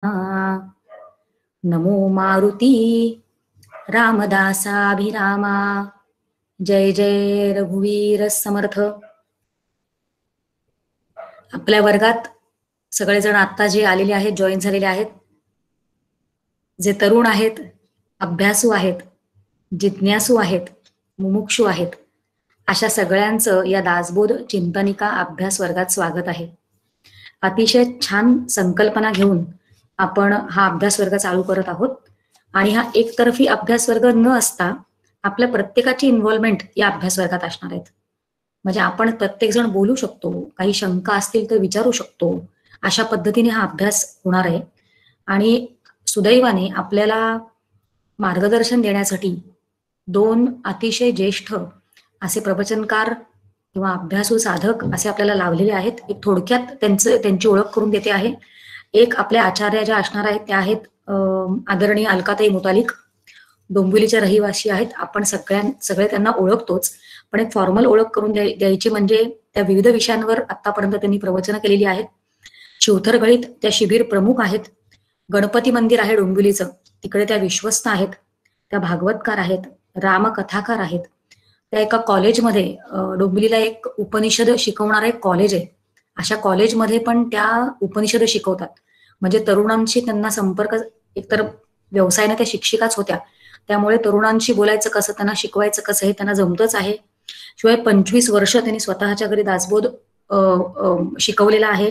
नमो मारुती रामदासाभिरामा. जय जय रघुवीर समर्थ. आपल्या वर्गात सगळेजण आता जे आलेले आहेत, जॉईन झालेले आहेत, जे तरुण आहेत, अभ्यासू आहेत, जिज्ञासू आहेत, मुमुक्षू आहेत, अशा सगळ्यांचं या दासबोध चिंतनिका अभ्यास वर्गात स्वागत आहे. अतिशय छान संकल्पना घेऊन आपण हा अभ्यास वर्ग चालू करत आहोत आणि हा एकतर्फी अभ्यास वर्ग न असता आपल्या प्रत्येकाची इन्व्हॉल्वमेंट या अभ्यास वर्गात असणार आहेत. म्हणजे आपण प्रत्येक जण बोलू शकतो, काही शंका असतील तर विचारू शकतो, अशा पद्धतीने हा अभ्यास होणार आहे. आणि सुदैवाने आपल्याला मार्गदर्शन देण्यासाठी दोन अतिशय ज्येष्ठ असे प्रवचनकार किंवा अभ्यासू साधक असे आपल्याला लावलेले आहेत. एक थोडक्यात त्यांची ओळख करून देते आहे. एक आपल्या आचार्य ज्या असणार आहेत त्या आहेत आदरणीय अलकाताई मुतालिक, डोंबिवलीच्या रहिवासी आहेत. आपण सगळे त्यांना ओळखतोच, पण एक फॉर्मल ओळख करून द्यायची म्हणजे त्या विविध विषयांवर आतापर्यंत त्यांनी प्रवचनं केलेली आहेत. शिवथरगळीत त्या शिबिर प्रमुख आहेत. गणपती मंदिर आहे डोंबिवलीचं, तिकडे त्या विश्वस्त आहेत. त्या भागवतकार आहेत, रामकथाकार आहेत. त्या एका कॉलेजमध्ये डोंबिवलीला एक उपनिषद शिकवणारं एक कॉलेज आहे. अशा कॉलेजमध्ये पण त्या उपनिषद शिकवतात. म्हणजे तरुणांशी त्यांना संपर्क, एकतर व्यवसायाने त्या शिक्षिकाच होत्या, त्यामुळे तरुणांशी बोलायचं कसं, त्यांना शिकवायचं कसं हे त्यांना जमतच आहे. शिवाय 25 वर्ष त्यांनी स्वतःच्या घरी दासबोध शिकवलेला आहे.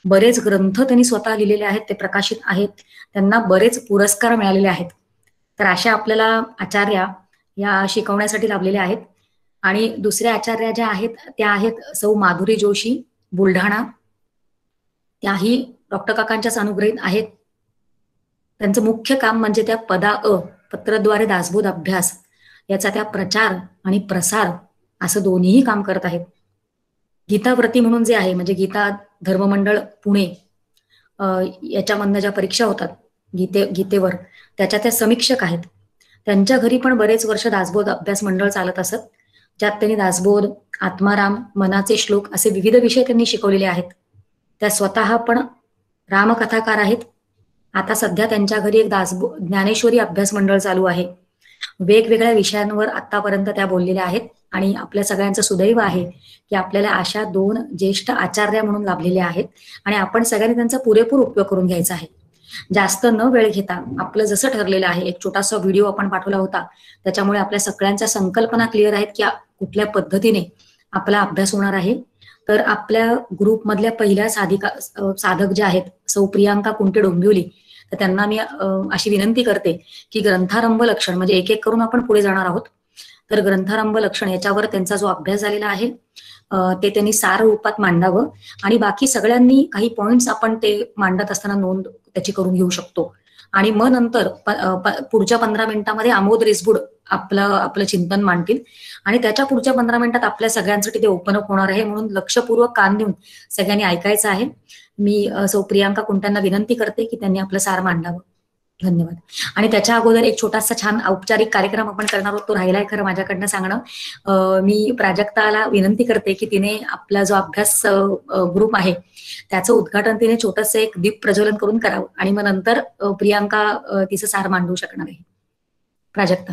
बरेच ग्रंथ त्यांनी स्वतः लिहिलेले आहेत, ते प्रकाशित आहेत. त्यांना बरेच पुरस्कार मिळालेले आहेत. तर अशा आपल्याला आचार्या या शिकवण्यासाठी लाभलेल्या आहेत. आणि दुसऱ्या आचार्या ज्या आहेत त्या आहेत सौ माधुरी जोशी, बुलढाणा. त्याही डॉक्टर काकांच्याच अनुग्रहित आहेत. त्यांचं मुख्य काम म्हणजे त्या पत्रद्वारे दासबोध अभ्यास याचा त्या प्रचार आणि प्रसार असं दोन्हीही काम करत आहेत. गीताव्रती म्हणून जे आहे, म्हणजे गीता धर्ममंडळ पुणे याच्यामधनं ज्या परीक्षा होतात गीतेवर, त्याच्या त्या समीक्षक आहेत. त्यांच्या घरी पण बरेच वर्ष दासबोध अभ्यास मंडळ चालत असत, ज्यात त्यांनी दासबोध, आत्माराम, मनाचे श्लोक असे विविध विषय त्यांनी शिकवलेले आहेत. त्या स्वतः पण रामकथाकार आहेत. आता सध्या त्यांच्या घरी एक ज्ञानेश्वरी अभ्यास मंडळ चालू आहे. वेगवेगळ्या विषयांवर आतापर्यंत त्या बोललेल्या आहेत. आणि आपल्या सगळ्यांचं सुदैव आहे की आपल्याला अशा दोन ज्येष्ठ आचार्य म्हणून लाभलेल्या आहेत आणि आपण सगळ्यांनी त्यांचा पुरेपूर उपयोग करून घ्यायचा आहे. जास्त न वेळ घेता आपलं जसं ठरलेलं आहे, एक छोटासा व्हिडिओ आपण पाठवला होता, त्याच्यामुळे आपल्या सगळ्यांच्या संकल्पना क्लिअर आहेत की कुठल्या पद्धतीने आपला अभ्यास होणार आहे. तर आपल्या ग्रुपमधल्या पहिल्या साधक ज्या आहेत सौ प्रियांका कुंटे डोंबिवली, तर त्यांना मी अशी विनंती करते की ग्रंथारंभ लक्षण, म्हणजे एक एक करून आपण पुढे जाणार आहोत, तर ग्रंथारंभ लक्षण याच्यावर त्यांचा जो अभ्यास झालेला आहे ते त्यांनी सार रूपात मांडावं. आणि बाकी सगळ्यांनी काही पॉइंट्स आपण ते मांडत असताना नोंद त्याची करून घेऊ शकतो. आणि मग नंतर पुढच्या 15 मिनिटांमध्ये आमोद रिसबुड आपलं चिंतन मांडतील आणि त्याच्या पुढच्या 15 मिनिटात आपल्या सगळ्यांसाठी ते ओपन अप होणार आहे. म्हणून लक्षपूर्वक कान देऊन सगळ्यांनी ऐकायचं आहे. मी सौ प्रियांका कुंटांना विनंती करते की त्यांनी आपलं सार मांडावं. धन्यवाद. आणि त्याच्या अगोदर एक छोटासा छान औपचारिक कार्यक्रम आपण करणार आहोत, तो राहिलाय खरं माझ्याकडनं सांगणं. मी प्राजक्ताला विनंती करते की तिने आपला जो अभ्यास ग्रुप आहे त्याचं उद्घाटन तिने छोटंसं एक दीप प्रज्वलन करून करावं आणि मग नंतर प्रियांका तिचं सार मांडू शकणार आहे. प्राजक्ता.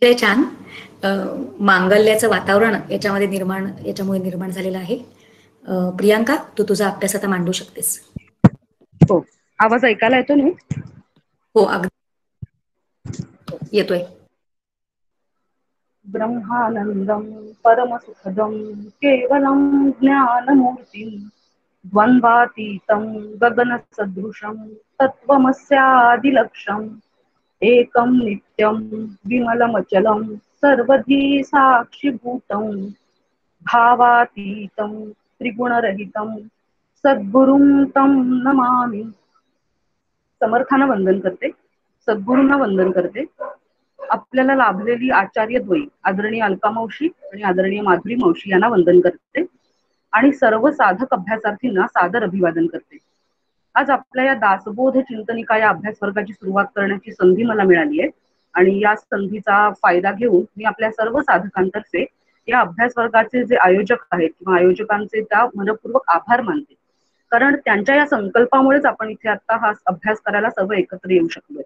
अतिशय छान मांगल्याचं वातावरण याच्यामुळे निर्माण झालेलं आहे. प्रियांका, तू तुझा अभ्यास आता मांडू शकतेस. हो, आवाज ऐकायला येतो ना? हो, येतोय. ब्रह्मानंदम परमसुखदम केवलम ज्ञानमूर्तिं द्वंद्वातीतं गगनसदृशं तत्त्वमस्यादिलक्ष्यं एकं नित्यं विमलमचलं सर्वधी साक्षिभूतं भावातीतं त्रिगुणरहितं सद्गुरुं तं नमामि. समर्थांना वंदन करते, सद्गुरूंना वंदन करते. आपल्याला लाभलेली आचार्यद्वयी आदरणीय अलका मावशी आणि आदरणीय माधुरी मावशी यांना वंदन करते आणि सर्व साधक अभ्यासार्थींना सादर अभिवादन करते. आज आपल्या या दासबोध चिंतनिका या अभ्यास वर्गाची सुरुवात करण्याची संधी मला मिळाली आहे आणि या संधीचा फायदा घेऊन मी आपल्या सर्व साधकांतर्फे या अभ्यास वर्गाचे जे आयोजक आहेत किंवा आयोजकांचे त्या मनपूर्वक आभार मानते. कारण त्यांच्या या संकल्पामुळेच आपण इथे आता हा अभ्यास करायला सर्व एकत्र येऊ शकलोय.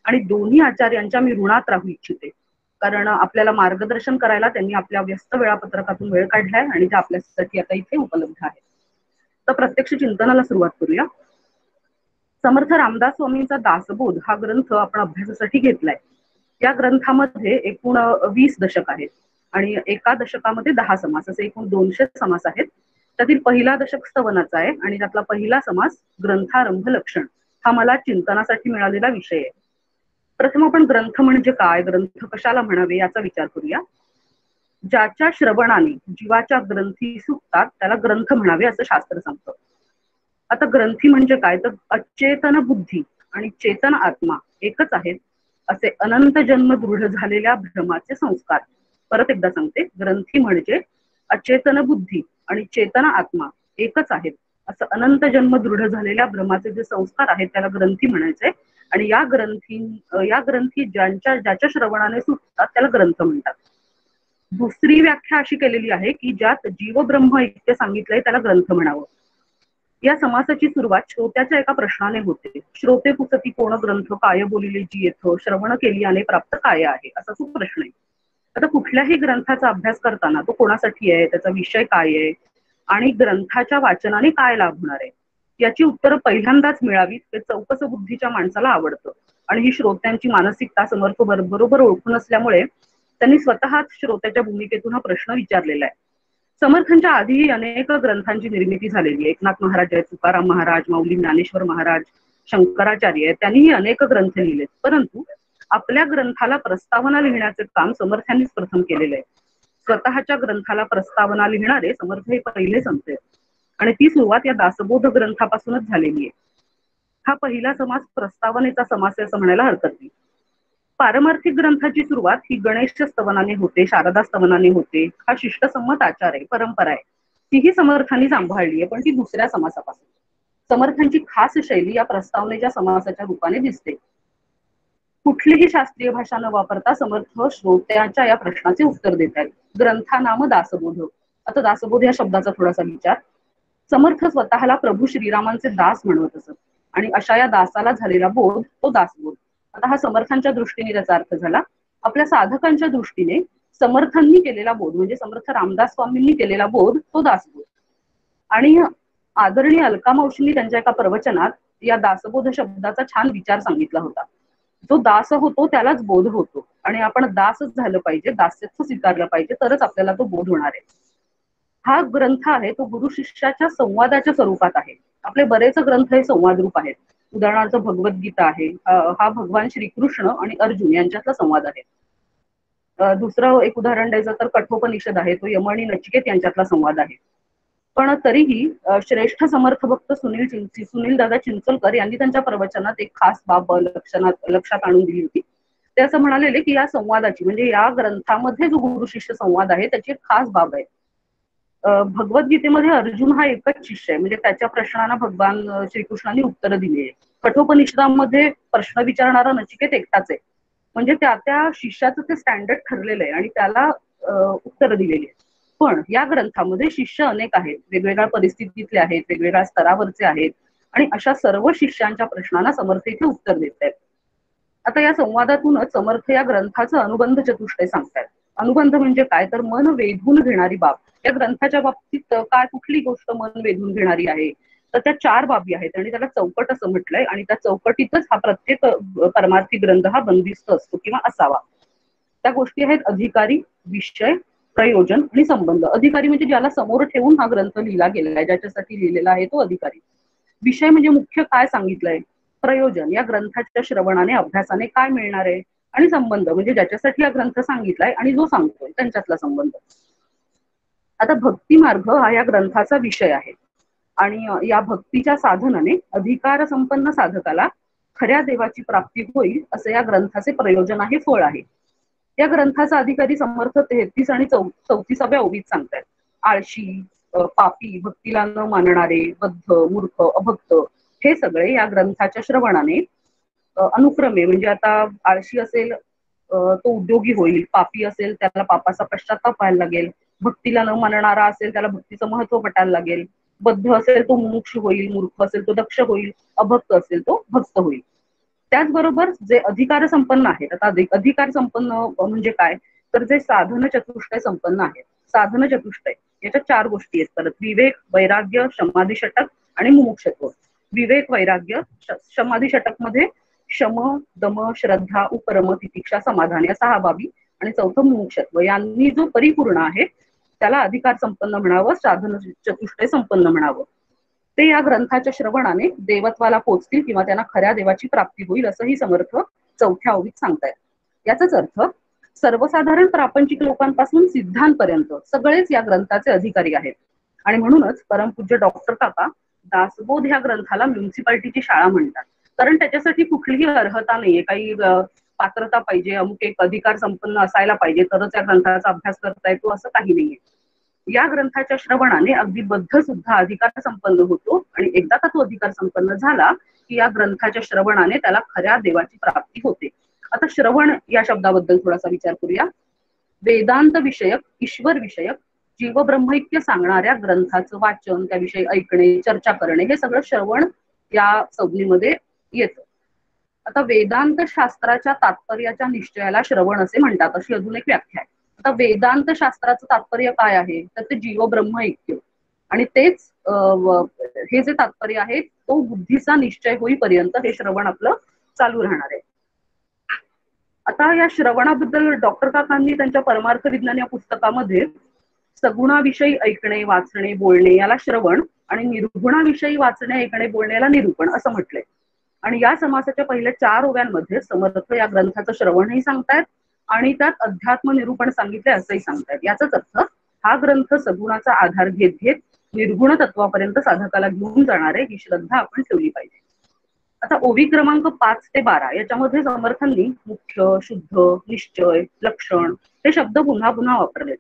आणि दोन्ही आचार्यांच्या मी ऋणात राहू इच्छिते, कारण आपल्याला मार्गदर्शन करायला त्यांनी आपल्या व्यस्त वेळापत्रकातून वेळ काढलाय आणि ते आपल्यासाठी आता इथे उपलब्ध आहे. तर प्रत्यक्ष चिंतनाला सुरुवात करूया. समर्थ रामदास स्वामींचा दासबोध हा ग्रंथ आपण अभ्यासासाठी घेतलाय. या ग्रंथामध्ये एकूण 20 दशक आहेत आणि एका दशकामध्ये 10 समास, असे एकूण 200 समास आहेत. त्यातील पहिला दशक स्तवनाचा आहे आणि त्यातला पहिला समास ग्रंथारंभ लक्षण हा मला चिंतनासाठी मिळालेला विषय आहे. प्रथम आपण ग्रंथ म्हणजे काय, ग्रंथ कशाला म्हणावे याचा विचार करूया. ज्याच्या श्रवणाने जीवाच्या ग्रंथी सुटतात त्याला ग्रंथ म्हणावे असं शास्त्र सांगतं. आता ग्रंथी म्हणजे काय, तर अचेतन बुद्धी आणि चेतन आत्मा एकच आहेत असे अनंत जन्म दृढ झालेल्या भ्रमाचे संस्कार. परत एकदा सांगते, ग्रंथी म्हणजे अचेतन बुद्धी आणि चेतन आत्मा एकच आहेत असं अनंत जन्म दृढ झालेल्या भ्रमाचे जे संस्कार आहेत त्याला ग्रंथी म्हणायचे. आणि या ग्रंथी ज्याच्या श्रवणाने सुटतात त्याला ग्रंथ म्हणतात. दुसरी व्याख्या अशी केलेली आहे की ज्यात जीव ब्रह्म ऐक्य सांगितलंय त्याला ग्रंथ म्हणावं. या समासाची सुरुवात श्रोत्याच्या एका प्रश्नाने होते. श्रोते पुसती कोण ग्रंथ काय बोलिले जी येथ श्रवण केल्याने प्राप्त काय आहे, असा तो प्रश्न आहे. आता कुठल्याही ग्रंथाचा अभ्यास करताना तो कोणासाठी आहे, त्याचा विषय काय आहे आणि ग्रंथाच्या वाचनाने काय लाभ होणार आहे याची उत्तरं पहिल्यांदाच मिळावीत हे चौकस बुद्धीच्या माणसाला आवडतं. आणि ही श्रोत्यांची मानसिकता समर्थ बरोबर ओळखून असल्यामुळे त्यांनी स्वतःच श्रोत्याच्या भूमिकेतून हा प्रश्न विचारलेला आहे. समर्थांच्या आधीही अनेक ग्रंथांची निर्मिती झालेली आहे. एकनाथ महाराज आहेत, तुकाराम महाराज, माऊली ज्ञानेश्वर महाराज, शंकराचार्य आहेत, त्यांनीही अनेक ग्रंथ लिहिलेत. परंतु आपल्या ग्रंथाला प्रस्तावना लिहिण्याचे काम समर्थांनीच प्रथम केलेलं आहे. स्वतःच्या ग्रंथाला प्रस्तावना लिहिणारे समर्थ हे पहिले संत आहेत आणि ती सुरुवात या दासबोध ग्रंथापासूनच झालेली आहे. हा पहिला समास प्रस्तावनेचा समास आहे असं म्हणायला हरकत नाही. पारमार्थिक ग्रंथाची सुरुवात ही गणेश स्तवनाने होते, शारदा स्तवनाने होते. हा शिष्टसंमत आचार आहे, परंपरा आहे. तीही समर्थांनी सांभाळली आहे, पण ती दुसऱ्या समासापासून. समर्थांची खास शैली या प्रस्तावनेच्या समासाच्या रूपाने दिसते. कुठलीही शास्त्रीय भाषा न वापरता समर्थ श्रोत्याच्या या प्रश्नाचे उत्तर देत आहेत. ग्रंथानाम दासबोध. आता दासबोध या शब्दाचा थोडासा विचार. समर्थ स्वतःला प्रभू श्रीरामांचे दास म्हणत असत आणि अशा या दासाला झालेला बोध तो दासबोध. आता हा समर्थांच्या दृष्टीने त्याचा अर्थ झाला. आपल्या साधकांच्या दृष्टीने समर्थांनी केलेला बोध म्हणजे समर्थ रामदास स्वामींनी केलेला बोध तो दासबोध. आणि आदरणीय अलका मावशींनी त्यांच्या एका प्रवचनात या दासबोध शब्दाचा छान विचार सांगितला होता. जो दास होतो त्यालाच बोध होतो आणि आपण दासच झालं पाहिजे, दास्यत्व स्वीकारलं पाहिजे, तरच आपल्याला तो बोध होणार आहे. हा ग्रंथ आहे तो गुरु शिष्याच्या संवादाच्या स्वरूपात आहे. आपले बरेच ग्रंथ हे संवादरूप आहेत. उदाहरणार्थ भगवद्गीता आहे, हा भगवान श्रीकृष्ण आणि अर्जुन यांच्यातला संवाद आहे. दुसरं एक उदाहरण द्यायचं तर कठोपनिषद आहे, तो यम आणि नचिकेत यांच्यातला संवाद आहे. पण तरीही श्रेष्ठ समर्थ भक्त सुनील दादा चिंचोलकर यांनी त्यांच्या प्रवचनात एक खास बाब लक्षात आणून दिली होती. ते असं म्हणालेले की या संवादाची म्हणजे या ग्रंथामध्ये जो गुरु शिष्य संवाद आहे त्याची एक खास बाब आहे. भगवद्गीतेमध्ये अर्जुन हा एकच शिष्य आहे, म्हणजे त्याच्या प्रश्नांना भगवान श्रीकृष्णांनी उत्तरं दिली आहे. कठोपनिषदामध्ये प्रश्न विचारणारा नचिकेत एकटाच आहे, म्हणजे त्या शिष्याचं ते स्टँडर्ड ठरलेलं आहे आणि त्याला उत्तरं दिलेली आहे. पण या ग्रंथामध्ये शिष्य अनेक आहेत, वेगवेगळ्या परिस्थितीतले आहेत, वेगवेगळ्या स्तरावरचे आहेत आणि अशा सर्व शिष्यांच्या प्रश्नांना समर्थ इथे उत्तर देत आहेत. आता या संवादातूनच समर्थ या ग्रंथाचं अनुबंध चतुष्टय सांगतायत. अनुबंध म्हणजे काय, तर मन वेधून घेणारी बाब. या ग्रंथाच्या बाबतीत काय कुठली गोष्ट मन वेधून घेणारी आहे, तर त्या 4 बाबी आहेत आणि त्याला चौकट असं म्हटलंय आणि त्या चौकटीतच हा प्रत्येक परमार्थी ग्रंथ हा बंदिस्त असतो किंवा असावा. त्या गोष्टी आहेत अधिकारी, विषय, प्रयोजन आणि संबंध. अधिकारी म्हणजे ज्याला समोर ठेवून हा ग्रंथ लिहिला गेलेला आहे, ज्याच्यासाठी लिहिलेला आहे तो अधिकारी. विषय म्हणजे मुख्य काय सांगितलंय, प्रयोजन या ग्रंथाच्या श्रवणाने अभ्यासाने काय मिळणार आहे आणि संबंध म्हणजे ज्याच्यासाठी हा ग्रंथ सांगितलाय आणि जो सांगतोय त्यांच्यातला संबंध. आता भक्ती मार्ग हा या ग्रंथाचा विषय आहे आणि या भक्तीच्या साधनाने अधिकार संपन्न साधकाला खऱ्या देवाची प्राप्ती होईल असं या ग्रंथाचे प्रयोजन आहे, फळ आहे. या ग्रंथाचा अधिकारी समर्थ 33 आणि 34व्या ओवीत सांगतायत. आळशी, पापी, भक्तीला न मानणारे, बद्ध, मूर्ख, अभक्त हे सगळे या ग्रंथाच्या श्रवणाने अनुक्रमे म्हणजे आता आळशी असेल तो उद्योगी होईल, पापी असेल त्याला पापाचा पश्चाताप व्हायला लागेल, भक्तीला न मानणारा असेल त्याला भक्तीचं महत्व पटायला लागेल, बद्ध असेल तो मुमुक्षु होईल, मूर्ख असेल तो दक्ष होईल, अभक्त असेल तो भक्त होईल. त्याचबरोबर जे अधिकार संपन्न आहेत, आता अधिकार संपन्न म्हणजे काय तर जे साधन चतुष्टय संपन्न आहेत. साधन चतुष्टय याच्यात 4 गोष्टी आहेत परत: विवेक, वैराग्य, समाधी षटक आणि मुमुक्षत्व. विवेक, वैराग्य, समाधी षटक मध्ये शम, दम, श्रद्धा, उपरम, तितिक्षा, समाधान या 6 बाबी आणि चौथं मुमुक्षत्व यांनी जो परिपूर्ण आहे त्याला अधिकार संपन्न म्हणावं, साधन चतुष्टय संपन्न म्हणावं. ते या ग्रंथाच्या श्रवणाने देवत्वाला पोचतील किंवा त्यांना खऱ्या देवाची प्राप्ती होईल असंही समर्थ 4थ्या ओवीत सांगतायत. याचाच अर्थ सर्वसाधारण प्रापंचिक लोकांपासून सिद्धांपर्यंत सगळेच या ग्रंथाचे अधिकारी आहेत आणि म्हणूनच परमपूज्य डॉक्टर काका दासबोध ह्या ग्रंथाला म्युन्सिपाल्टीची शाळा म्हणतात. कारण त्याच्यासाठी कुठलीही अर्हता नाहीये, काही पात्रता पाहिजे, अमुक एक अधिकार संपन्न असायला पाहिजे तरच या ग्रंथाचा अभ्यास करता येतो असं काही नाहीये. या ग्रंथाच्या श्रवणाने अगदी बद्ध सुद्धा अधिकार संपन्न होतो आणि एकदा का तो अधिकार संपन्न झाला की या ग्रंथाच्या श्रवणाने त्याला खऱ्या देवाची प्राप्ती होते. आता श्रवण या शब्दाबद्दल थोडासा विचार करूया. वेदांत विषयक, ईश्वर विषयक, जीव ब्रह्मैक्य सांगणाऱ्या ग्रंथाचं वाचन, त्याविषयी ऐकणे, चर्चा करणे हे सगळं श्रवण या संज्ञेमध्ये येतं. आता वेदांत शास्त्राच्या तात्पर्याच्या निश्चयाला श्रवण असे म्हणतात, अशी अजून एक व्याख्या आहे. आता वेदांत शास्त्राचं तात्पर्य काय आहे तर ते जीव ब्रह्म ऐक्य आणि तेच हे जे तात्पर्य आहे तो बुद्धीचा निश्चय होईपर्यंत हे श्रवण आपलं चालू राहणार आहे. आता या श्रवणाबद्दल डॉक्टर काकांनी त्यांच्या परमार्थ विज्ञान या पुस्तकामध्ये सगुणाविषयी ऐकणे, वाचणे, बोलणे याला श्रवण आणि निर्गुणाविषयी वाचणे, ऐकणे, बोलणे याला निरूपण असं म्हटलंय. आणि या समासाच्या पहिल्या 4 ओव्यांमध्ये समर्थ या ग्रंथाचं श्रवणही सांगतायत आणि त्यात अध्यात्म निरूपण सांगितले असंही सांगतायत. याचाच अर्थ हा ग्रंथ सगुणाचा आधार घेत घेत निर्गुण तत्वापर्यंत साधकाला घेऊन जाणारे ही श्रद्धा आपण ठेवली पाहिजे. आता ओवी क्रमांक 5 ते 12 याच्यामध्ये समर्थांनी मुख्य, शुद्ध, निश्चय, लक्षण हे शब्द पुन्हा पुन्हा वापरलेत.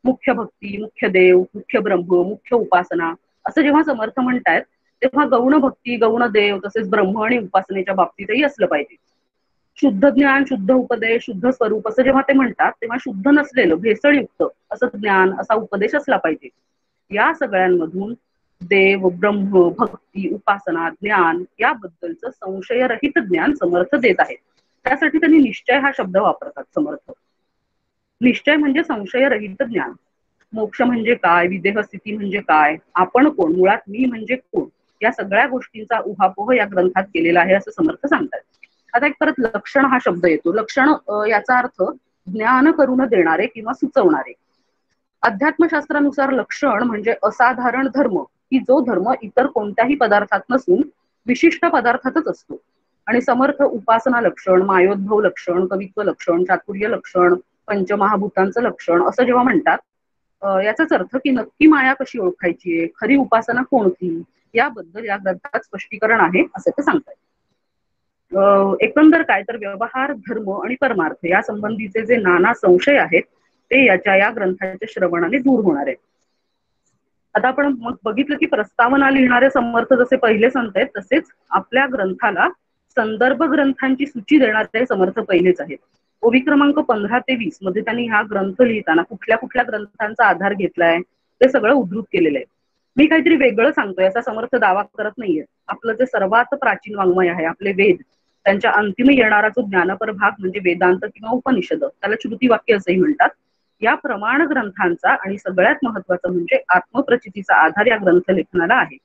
मुख्य भक्ती, मुख्य देव, मुख्य ब्रह्म, मुख्य उपासना असं जेव्हा समर्थ म्हणतायत तेव्हा गौण भक्ती, गौण देव तसेच ब्रह्म आणि उपासनेच्या बाबतीतही असलं पाहिजे. शुद्ध ज्ञान, शुद्ध उपदेश, शुद्ध स्वरूप असं जेव्हा ते म्हणतात तेव्हा शुद्ध नसलेलं, भेसळयुक्त असं ज्ञान, असा उपदेश असला पाहिजे. या सगळ्यांमधून देव, ब्रह्म, भक्ती, उपासना, ज्ञान याबद्दलचं संशयरहित ज्ञान समर्थ देत आहेत. त्यासाठी त्यांनी निश्चय हा शब्द वापरतात समर्थ. निश्चय म्हणजे संशयरहित ज्ञान. मोक्ष म्हणजे काय, विदेह स्थिती म्हणजे काय, आपण कोण, मुळात मी म्हणजे कोण, या सगळ्या गोष्टींचा उहापोह या ग्रंथात केलेला आहे असं समर्थ सांगतात. आता एक परत लक्षण हा शब्द येतो. लक्षण याचा अर्थ ज्ञान करून देणारे किंवा सुचवणारे. अध्यात्मशास्त्रानुसार लक्षण म्हणजे असाधारण धर्म, की जो धर्म इतर कोणत्याही पदार्थात नसून विशिष्ट पदार्थातच असतो. आणि समर्थ उपासना लक्षण, मायोद्भव लक्षण, कवित्व लक्षण, चातुर्य लक्षण, पंचमहाभूतांचं लक्षण असं जेव्हा म्हणतात याचाच अर्थ की नक्की माया कशी ओळखायची आहे, खरी उपासना कोणती याबद्दल या ग्रंथात स्पष्टीकरण आहे असं ते सांगतात. एकंदर काय तर व्यवहार, धर्म आणि परमार्थ या संबंधीचे जे नाना संशय आहेत ते या ग्रंथाच्या श्रवणाने दूर होणार आहे. आता आपण मग बघितलं की प्रस्तावना लिहिणारे समर्थ जसे पहिले संत आहेत तसेच आपल्या ग्रंथाला संदर्भ ग्रंथांची सूची देणारे समर्थ पहिलेच आहेत. ओवी क्रमांक 15 ते 20 मध्ये त्यांनी हा ग्रंथ लिहिताना कुठल्या कुठल्या ग्रंथांचा आधार घेतलाय ते सगळं उद्धृत केलेलं आहे. मी काहीतरी वेगळं सांगतोय याचा समर्थ दावा करत नाहीये. आपलं जे सर्वात प्राचीन वाङ्मय आहे, आपले वेद, त्यांच्या अंतिम येणारा जो ज्ञानपर भाग म्हणजे वेदांत किंवा उपनिषद, त्याला श्रुतिवाक्य असंही म्हणतात, या प्रमाण ग्रंथांचा आणि सगळ्यात महत्वाचं म्हणजे आत्मप्रचितीचा आधार या ग्रंथलेखनाला आहे.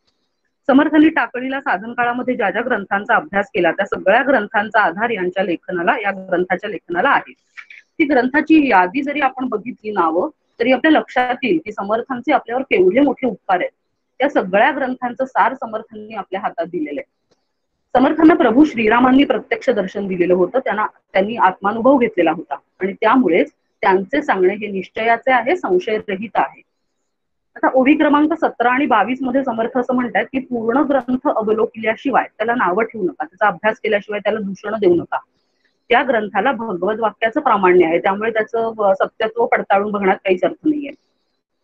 समर्थांनी टाकळीला साधन काळामध्ये ज्या ज्या ग्रंथांचा अभ्यास केला त्या सगळ्या ग्रंथांचा आधार या ग्रंथाच्या लेखनाला आहे. ती ग्रंथाची यादी जरी आपण बघितली नावं तरी आपल्या लक्षात येईल की समर्थांचे आपल्यावर केवढे मोठे उपकार आहेत. त्या सगळ्या ग्रंथांचं सार समर्थांनी आपल्या हातात दिलेलं आहे. समर्थांना प्रभू श्रीरामांनी प्रत्यक्ष दर्शन दिलेलं होतं, त्यांनी आत्मानुभव घेतलेला होता आणि त्यामुळेच त्यांचे सांगणे हे निश्चयाचे आहे, संशयरहित आहे. आता ओवी क्रमांक 17 आणि 22 मध्ये समर्थ असं म्हणतात की पूर्ण ग्रंथ अवलोकिल्याशिवाय त्याला नावं ठेवू नका, त्याचा अभ्यास केल्याशिवाय त्याला दूषण देऊ नका. त्या ग्रंथाला भगवत वाक्याचं प्रामाण्य आहे, त्यामुळे त्याचं सत्यत्व पडताळून बघण्यात काहीच अर्थ नाहीये.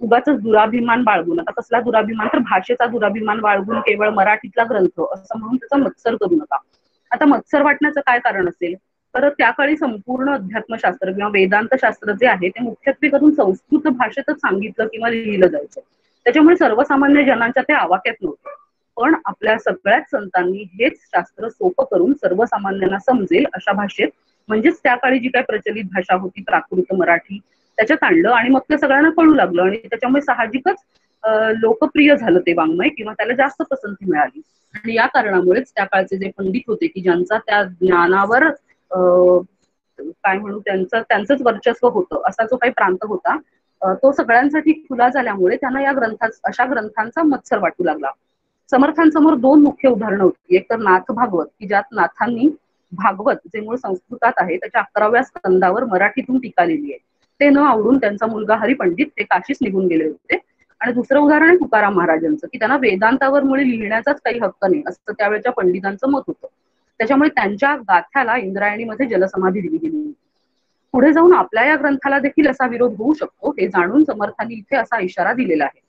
उगाच दुराभिमान बाळगून, आता कसला दुराभिमान, तर भाषेचा दुराभिमान बाळगून केवळ मराठीतला ग्रंथ असं म्हणून त्याचा मत्सर करू नका. आता मत्सर वाटण्याचं काय कारण असेल, तर त्या काळी संपूर्ण अध्यात्मशास्त्र किंवा वेदांत शास्त्र जे आहे ते मुख्यत्वे करून संस्कृत भाषेतच सांगितलं किंवा लिहिलं जायचं. त्याच्यामुळे सर्वसामान्य जनांच्या ते आवाक्यात नव्हतं. पण आपल्या सगळ्याच संतांनी हेच शास्त्र सोपं करून सर्वसामान्यांना समजेल अशा भाषेत, म्हणजेच त्या काळी जी काही प्रचलित भाषा होती प्राकृत मराठी, त्याच्यात आणलं आणि मग ते सगळ्यांना कळू लागलं आणि त्याच्यामुळे साहजिकच लोकप्रिय झालं ते वाङ्मय किंवा त्याला जास्त पसंती मिळाली. आणि या कारणामुळेच त्या काळचे जे पंडित होते की ज्यांचा त्या ज्ञानावर काय म्हणू त्यांचंच वर्चस्व होतं असा जो काही प्रांत होता, तो सगळ्यांसाठी खुला झाल्यामुळे त्यांना या अशा ग्रंथांचा मत्सर वाटू लागला. समर्थांसमोर दोन मुख्य उदाहरणं होती. एक तर नाथ भागवत की ज्यात नाथांनी भागवत जे मूळ संस्कृतात आहे त्याच्या 11व्या स्कंदावर मराठीतून टीका लिहिली आहे. ते न आवडून त्यांचा मुलगा हरिपंडित ते काशीस निघून गेले होते. आणि दुसरं उदाहरण आहे तुकाराम महाराजांचं की त्यांना वेदांतावर मुळे लिहिण्याचाच काही हक्क नाही असं त्यावेळेच्या पंडितांचं मत होतं. त्याच्यामुळे त्यांच्या गाथ्याला इंद्रायणीमध्ये जलसमाधी दिली गेली. पुढे जाऊन आपल्या या ग्रंथाला देखील असा विरोध होऊ शकतो हे जाणून समर्थांनी इथे असा इशारा दिलेला आहे.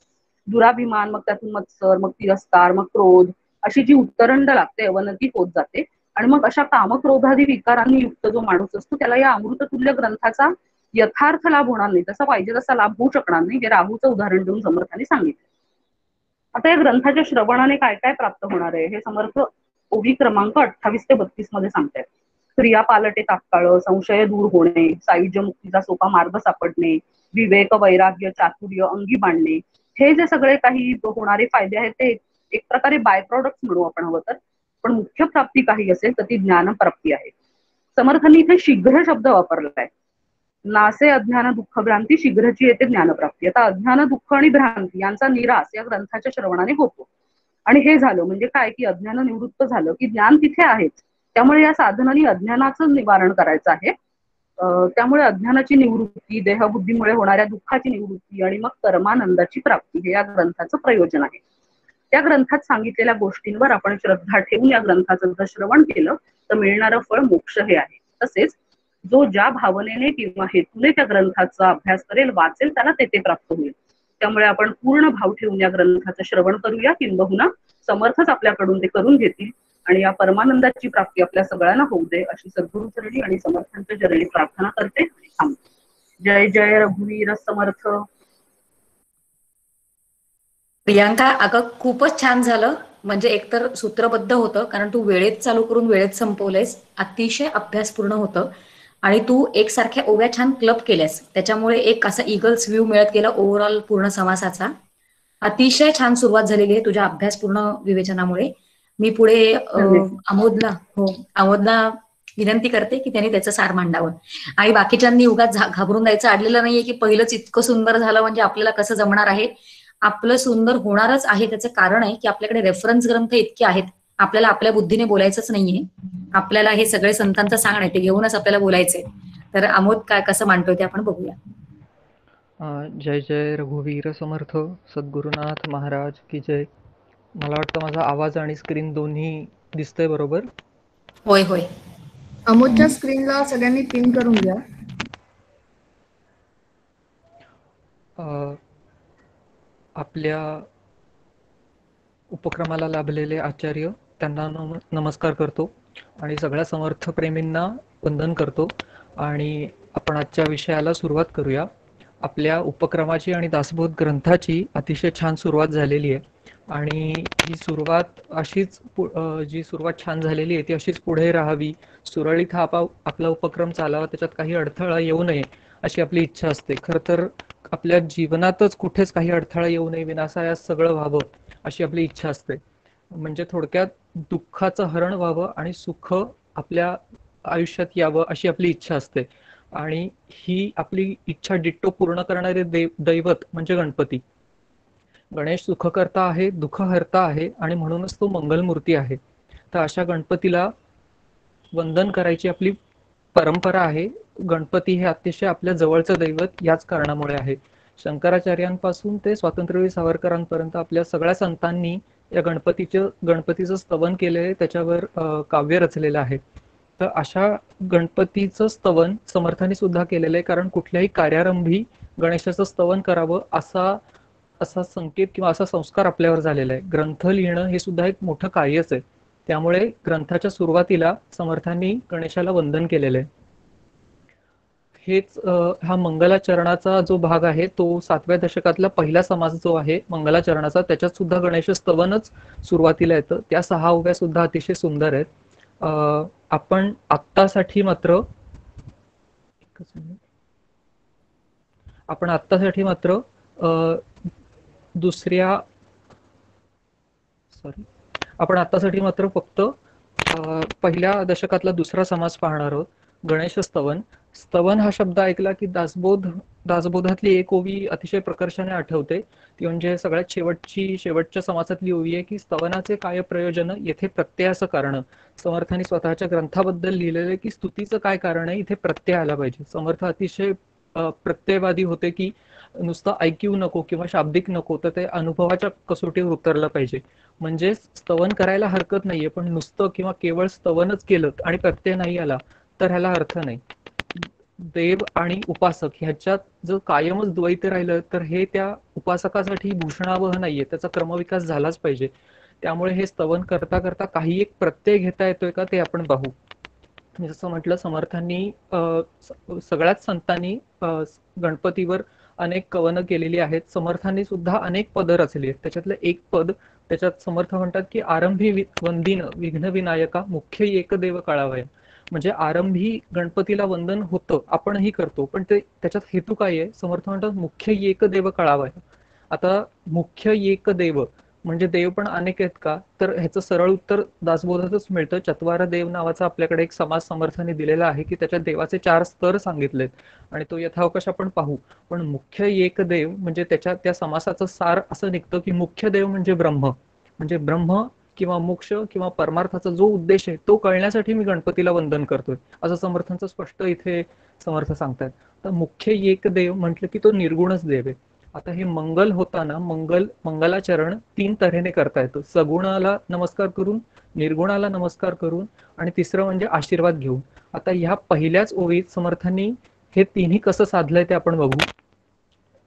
दुराभिमान, मग त्यातून मत्सर, मग तिरस्कार, मग क्रोध अशी जी उत्तरंड लागते अवनती होत जाते आणि मग अशा कामक्रोधादी विकारांनी युक्त जो माणूस असतो त्याला या अमृततुल्य ग्रंथाचा यथार्थ लाभ होणार नाही, तसा पाहिजे तसा लाभ होऊ शकणार नाही, हे राहूचं उदाहरण देऊन समर्थांनी सांगितलं. आता या ग्रंथाच्या श्रवणाने काय काय प्राप्त होणार आहे हे समर्थ ओवी क्रमांक 28 ते 32 मध्ये सांगतायत. क्रिया पालटे तात्काळ, संशय दूर होणे, सायुज्य मुक्तीचा सोपा मार्ग सापडणे, विवेक, वैराग्य, चातुर्य अंगी बांधणे, हे जे सगळे काही होणारे फायदे आहेत ते एक प्रकारे बाय प्रॉडक्ट म्हणू आपण हवं तर. पण मुख्य प्राप्ती काही असेल तर ती ज्ञानप्राप्ती आहे. समर्थांनी इथे शीघ्र शब्द वापरलाय. नासे अज्ञान दुःख भ्रांती शीघ्रची येते ज्ञानप्राप्ती. आता अज्ञान दुःख आणि भ्रांती यांचा निराश या ग्रंथाच्या श्रवणाने होतो. आणि हे झालं म्हणजे काय की अज्ञान निवृत्त झालं की ज्ञान तिथे आहेच. त्यामुळे या साधनांनी अज्ञानाचं निवारण करायचं आहे. त्यामुळे अज्ञानाची निवृत्ती, देहबुद्धीमुळे होणाऱ्या दुःखाची निवृत्ती आणि मग कर्मानंदाची प्राप्ती हे या ग्रंथाचं प्रयोजन आहे. त्या ग्रंथात सांगितलेल्या गोष्टींवर आपण श्रद्धा ठेवून या ग्रंथाचं जर श्रवण केलं तर मिळणारं फळ मोक्ष हे आहे. तसेच जो ज्या भावनेने किंवा हेतूने त्या ग्रंथाचा अभ्यास करेल, वाचेल, त्याला ते प्राप्त होईल. त्यामुळे आपण पूर्ण भाव ठेवून या ग्रंथाचं श्रवण करूया, किंबहुना समर्थच आपल्याकडून ते करून घेतील आणि या परमानंदाची प्राप्ती आपल्या सगळ्यांना होऊ दे अशी सद्गुरू चरणी आणि समर्थांच्या चरणी प्रार्थना करते आणि थांबते. जय जय रघुवीर समर्थ. प्रियांका, अगं खूपच छान झालं. म्हणजे एकतर सूत्रबद्ध होतं कारण तू वेळेत चालू करून वेळेत संपवलंयस, अतिशय अभ्यासपूर्ण होतं आणि तू एकसारख्या ओव्या छान क्लब केल्यास, त्याच्यामुळे एक असा इगल्स व्ह्यू मिळत गेला ओव्हरऑल पूर्ण समासाचा. अतिशय छान सुरुवात झालेली आहे तुझ्या अभ्यासपूर्ण विवेचनामुळे. मी पुढे आमोदला आमोदला विनंती करते की त्यांनी त्याचं सार मांडावं आणि बाकीच्यांनी उगाच घाबरून जायचं अडलेलं नाहीये की पहिलंच इतकं सुंदर झालं म्हणजे आपल्याला कसं जमणार आहे. आपलं सुंदर होणारच आहे. त्याचं कारण आहे की आपल्याकडे रेफरन्स ग्रंथ इतके आहेत. आपल्याला आपल्या बुद्धीने बोलायचंच नाहीये. आपल्याला हे सगळे संतांचं सांगणं आहे ते घेऊनच आपल्याला बोलायचंय. तर आमोद काय कसं मांडतोय ते आपण बघूया. जय जय रघुवीर समर्थ. सद्गुरुनाथ महाराज की जय. मला वाटतं माझा आवाज आणि स्क्रीन दोन्ही दिसतंय बरोबर? होय होय. अमोदच्या स्क्रीनला सगळ्यांनी पिन करून घ्या. आपल्या उपक्रमाला लाभलेले आचार्य त्यांना नमस्कार करतो आणि सगळ्या समर्थ प्रेमींना वंदन करतो आणि आपण आजच्या विषयाला सुरुवात करूया. आपल्या उपक्रमाची आणि दासबोध ग्रंथाची अतिशय छान सुरुवात झालेली आहे आणि ही सुरुवात अशीच जी सुरुवात छान झालेली आहे ती अशीच पुढे राहावी, सुरळीत हा आपला उपक्रम चालावा, त्याच्यात काही अडथळा येऊ नये अशी आपली इच्छा असते. खरं तर आपल्या जीवनातच कुठेच काही अडथळा येऊ नये, विनाशायास सगळं व्हावं अशी आपली इच्छा असते. म्हणजे थोडक्यात दुःखाचं हरण व्हावं आणि सुख आपल्या आयुष्यात यावं अशी आपली इच्छा असते आणि ही आपली इच्छा डिट्टो पूर्ण करणारे दैवत म्हणजे गणपती. गणेश सुखकर्ता आहे, दुःखहर्ता आहे आणि म्हणूनच तो मंगलमूर्ती आहे. तर अशा गणपतीला वंदन करायची आपली परंपरा आहे. गणपती हे अतिशय आपल्या जवळचं दैवत याच कारणामुळे आहे. शंकराचार्यांपासून ते स्वातंत्र्यवीर सावरकरांपर्यंत आपल्या सगळ्या संतांनी या गणपतीचं स्तवन केलेले, त्याच्यावर काव्य रचलेलं आहे. तर अशा गणपतीचं स्तवन समर्थांनी सुद्धा केलेलं आहे, कारण कुठल्याही कार्यारंभी गणेशाचं स्तवन करावं असा असा संकेत किंवा असा संस्कार आपल्यावर झालेला आहे. ग्रंथ लिहिणं हे सुद्धा एक मोठं कार्यच आहे. त्यामुळे ग्रंथाच्या सुरुवातीला समर्थांनी गणेशाला वंदन केलेलं आहे. हेच हा मंगलाचरणाचा जो भाग आहे तो 7व्या दशकातला पहिला समाज जो आहे मंगलाचरणाचा, त्याच्यात सुद्धा गणेश स्तवनच सुरुवातीला येतं. त्या 6 ओव्या सुद्धा अतिशय सुंदर आहेत. आपण आत्तासाठी मात्र दुसऱ्या आपण आत्तासाठी मात्र फक्त पहिल्या दशकातला दुसरा समास पाहणार आहोत, गणेश स्तवन. स्तवन हा शब्द ऐकला की दासबोधातली एक ओवी अतिशय प्रकर्षाने आठवते. ती म्हणजे सगळ्यात शेवटच्या समासातली ओवी आहे की स्तवनाचे काय प्रयोजन, येथे प्रत्ययाचं कारण. समर्थांनी स्वतःच्या ग्रंथाबद्दल लिहिलेले की स्तुतीचं काय कारण आहे, इथे प्रत्यय आला पाहिजे. समर्थ अतिशय प्रत्ययवादी होते की नुसतं ऐकू नको किंवा शाब्दिक नको, तर ते अनुभवाच्या कसोटीवर उतरलं पाहिजे. म्हणजे स्तवन करायला हरकत नाहीये, पण नुसतं किंवा केवळ स्तवनच केलं आणि प्रत्यय नाही आला तर ह्याला अर्थ नाही. देव आणि उपासक ह्याच्यात जर कायमच द्वैत राहिलं तर हे त्या उपासकासाठी भूषणावह नाहीये, त्याचा क्रमविकास झालाच पाहिजे. त्यामुळे हे स्तवन करता करता काही एक प्रत्यय घेता येतोय का ते आपण पाहू. जसं म्हटलं, समर्थांनी सगळ्याच संतांनी गणपतीवर अनेक कवनं केलेली आहेत. समर्थांनी सुद्धा अनेक पदं रचली आहेत. त्याच्यातलं एक पद, त्याच्यात समर्थ म्हणतात की आरंभी वंदिन विघ्न विनायका मुख्य एकदेव कळावया. म्हणजे आरंभी गणपतीला वंदन होतं, आपणही करतो, पण ते त्याच्यात हेतू काय आहे. समर्थ म्हणतात मुख्य एकदेव कळावया. आता मुख्य एकदेव म्हणजे देव पण अनेक आहेत का, तर ह्याचं सरळ उत्तर दासबोधातच मिळतं. चत्वार देव नावाचा आपल्याकडे एक समाज समर्थांनी दिलेला आहे की त्याच्यात देवाचे 4 स्तर सांगितलेत आणि तो यथावकाश आपण पाहू. पण मुख्य एक देव म्हणजे त्या समासाचं सार असं निघतं की मुख्य देव म्हणजे ब्रह्म, म्हणजे ब्रह्म किंवा मोक्ष किंवा परमार्थाचा जो उद्देश आहे तो कळण्यासाठी मी गणपतीला वंदन करतोय, असं समर्थांचं स्पष्ट इथे समर्थ सांगतात. तर मुख्य एक देव म्हटलं की तो निर्गुणच देव आहे. आता हे मंगल होताना मंगलाचरण 3 तऱ्हेने करता येतं. सगुणाला नमस्कार करून, निर्गुणाला नमस्कार करून आणि तिसरं म्हणजे आशीर्वाद घेऊन. आता ह्या पहिल्याच ओवीत समर्थांनी हे तिन्ही कसं साधलंय ते आपण बघू.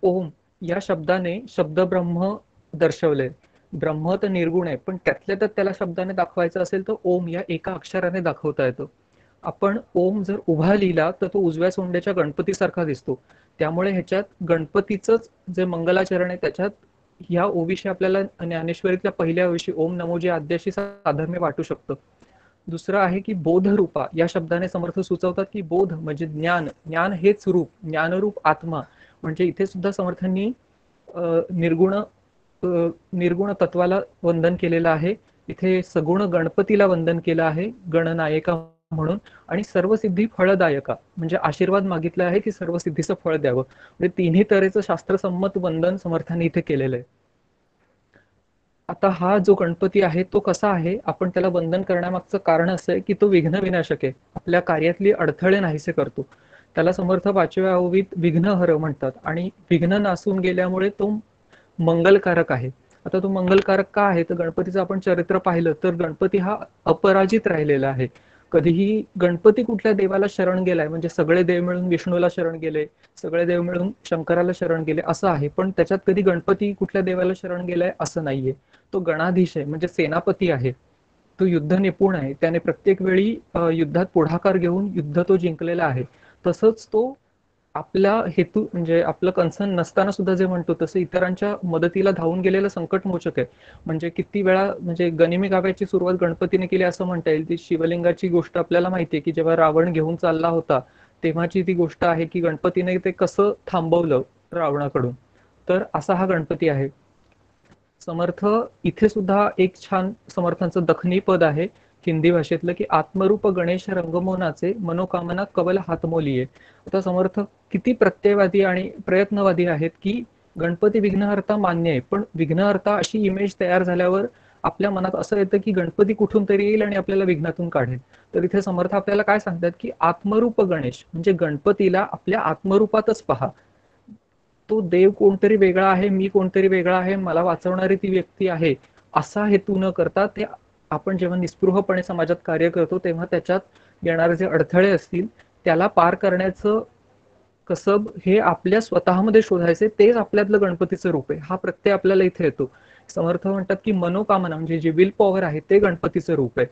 ओम या शब्दाने शब्द ब्रह्म दर्शवले. ब्रह्म तर निर्गुण आहे, पण त्यातल्या त्यात त्याला शब्दाने दाखवायचं असेल तर ओम या एका अक्षराने दाखवता येतं. आपण ओम जर उभा लिहिला तर तो उजव्या सोंड्याच्या गणपतीसारखा दिसतो. त्यामुळे ह्याच्यात गणपतीचंच जे मंगलाचरण आहे त्याच्यात ह्या ओवीशी आपल्याला ज्ञानेश्वरीतल्या पहिल्या ओवीशी ओम नमोजी आद्याशी साधर्म्य वाटू शकतं. दुसरं आहे की बोधरूपा या शब्दाने समर्थ सुचवतात की बोध म्हणजे ज्ञान, ज्ञान हेच रूप, ज्ञानरूप आत्मा. म्हणजे इथे सुद्धा समर्थांनी निर्गुण तत्वाला वंदन केलेलं आहे. इथे सगुण गणपतीला वंदन केलं आहे गणनायका म्हणून. आणि सर्वसिद्धी फळदायका म्हणजे आशीर्वाद मागितला आहे की सर्व सिद्धीचं फळ द्यावं. म्हणजे तिन्ही तऱ्हेचं शास्त्रसंमत वंदन समर्थांनी इथे केलेलं आहे. आता हा जो गणपती आहे तो कसा आहे, आपण त्याला वंदन करण्यामागचं कारण असं आहे की तो विघ्न विनाशक आहे, आपल्या कार्यातली अडथळे नाहीसे करतो. त्याला समर्थ 5व्या ओवीत विघ्नहर म्हणतात आणि विघ्न नासून गेल्यामुळे तो मंगलकारक आहे. आता तो मंगलकारक का आहे, तर गणपतीचं आपण चरित्र पाहिलं तर गणपती हा अपराजित राहिलेला आहे. कधीही गणपती कुठल्या देवाला शरण गेलाय म्हणजे सगळे देव मिळून विष्णूला शरण गेले, सगळे देव मिळून शंकराला शरण गेले असं आहे, पण त्याच्यात कधी गणपती कुठल्या देवाला शरण गेलाय असं नाहीये. तो गणाधीश आहे म्हणजे सेनापती आहे, तो युद्ध निपुण आहे, त्याने प्रत्येक वेळी युद्धात पुढाकार घेऊन युद्ध तो जिंकलेला आहे. तसंच तो आपला हेतू म्हणजे आपलं कन्सर्न नसताना सुद्धा जे म्हणतो तसं इतरांच्या मदतीला धावून गेलेलं संकटमोचक आहे. म्हणजे किती वेळा म्हणजे गनिमी काव्याची सुरुवात गणपतीने केली असं म्हणता येईल. ती शिवलिंगाची गोष्ट आपल्याला माहिती आहे की जेव्हा रावण घेऊन चालला होता तेव्हाची ती गोष्ट आहे की गणपतीने ते कसं थांबवलं रावणाकडून. तर असा हा गणपती आहे. समर्थ इथे सुद्धा एक छान समर्थांचं दखनी पद आहे हिंदी भाषेतलं की आत्मरूप गणेश रंगमोनाचे मनोकामना कवल हातमोलीये. आता समर्थ किती प्रत्ययवादी आणि प्रयत्नवादी आहेत की गणपती विघ्नहर्ता मान्य आहे, पण विघ्नहर्ता अशी इमेज तयार झाल्यावर आपल्या मनात असं येतं की गणपती कुठून तरी येईल आणि आपल्याला विघ्नातून काढेल. तर इथे समर्थ आपल्याला काय सांगतात की आत्मरूप गणेश म्हणजे गणपतीला आपल्या आत्मरूपातच पहा. तो देव कोणतरी वेगळा आहे, मी कोणतरी वेगळा आहे, मला वाचवणारी ती व्यक्ती आहे, असा हेतू न करता ते आपण जेव्हा निस्पृहपणे समाजात कार्य करतो तेव्हा त्याच्यात येणारे जे अडथळे असतील त्याला पार करण्याचं कसब हे आपल्या स्वतःमध्ये शोधायचे, तेच आपल्यातलं गणपतीचं रूप आहे. हा प्रत्यय आपल्याला इथे येतो. समर्थ म्हणतात की मनोकामना म्हणजे जे विल पॉवर आहे ते गणपतीचं रूप आहे.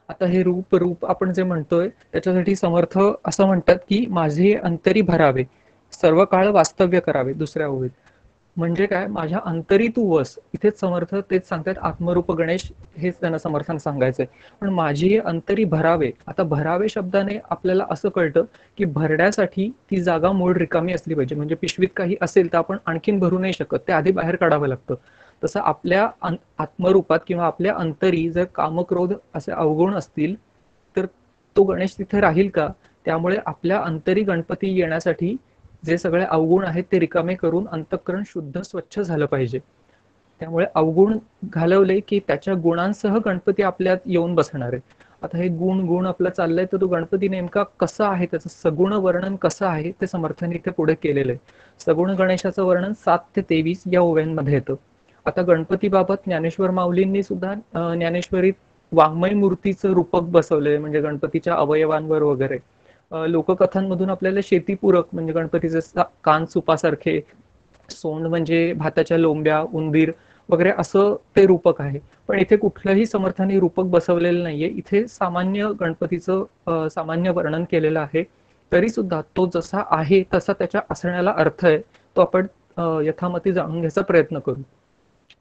आता हे रूप रूप आपण जे म्हणतोय त्याच्यासाठी समर्थ असं म्हणतात की माझे अंतरी भरावे, सर्व काळ वास्तव्य करावे. दुसऱ्या ओळीत म्हणजे काय, माझ्या अंतरी तू वस. इथेच समर्थ तेच सांगतात, आत्मरूप गणेश हेच त्यांना समर्थांना सांगायचंय. पण माझी अंतरी भरावे, आता भरावे शब्दाने आपल्याला असं कळतं की भरण्यासाठी ती जागा मूळ रिकामी असली पाहिजे. म्हणजे पिशवीत काही असेल तर आपण आणखीन भरू नाही शकत, ते आधी बाहेर काढावं लागतं. तसं आपल्या आत्मरूपात किंवा आपल्या अंतरी जर कामक्रोध असे अवगुण असतील तर तो गणेश तिथे राहील का? त्यामुळे आपल्या अंतरी गणपती येण्यासाठी जे सगळे अवगुण आहेत ते रिकामे करून अंतःकरण शुद्ध स्वच्छ झालं पाहिजे. त्यामुळे अवगुण घालवले की त्याच्या गुणांसह गणपती आपल्यात येऊन बसणार आहे. आता हे गुण गुण आपलं चाललंय तर तो गणपती नेमका कसा आहे, त्याचं सगुण वर्णन कसं आहे ते समर्थांनी इथे पुढे केलेलं आहे. सगुण गणेशाचं वर्णन 7 ते 23 या ओव्यांमध्ये येतं. आता गणपतीबाबत ज्ञानेश्वर माऊलींनी सुद्धा ज्ञानेश्वरीत वाङ्मय मूर्तीचं रूपक बसवलंय, म्हणजे गणपतीच्या अवयवांवर वगैरे. लोककथांमधून आपल्याला शेतीपूरक म्हणजे गणपतीचे कान सुपासारखे, सोंड म्हणजे भाताच्या लोंब्या, उंदीर वगैरे असं ते रूपक आहे. पण इथे कुठलंही समर्थांनी रूपक बसवलेलं नाहीये. इथे सामान्य गणपतीचं सामान्य वर्णन केलेलं आहे. तरी सुद्धा तो जसा आहे तसा त्याच्या असण्याला अर्थ आहे, तो आपण यथामती जाणून घ्यायचा प्रयत्न करू.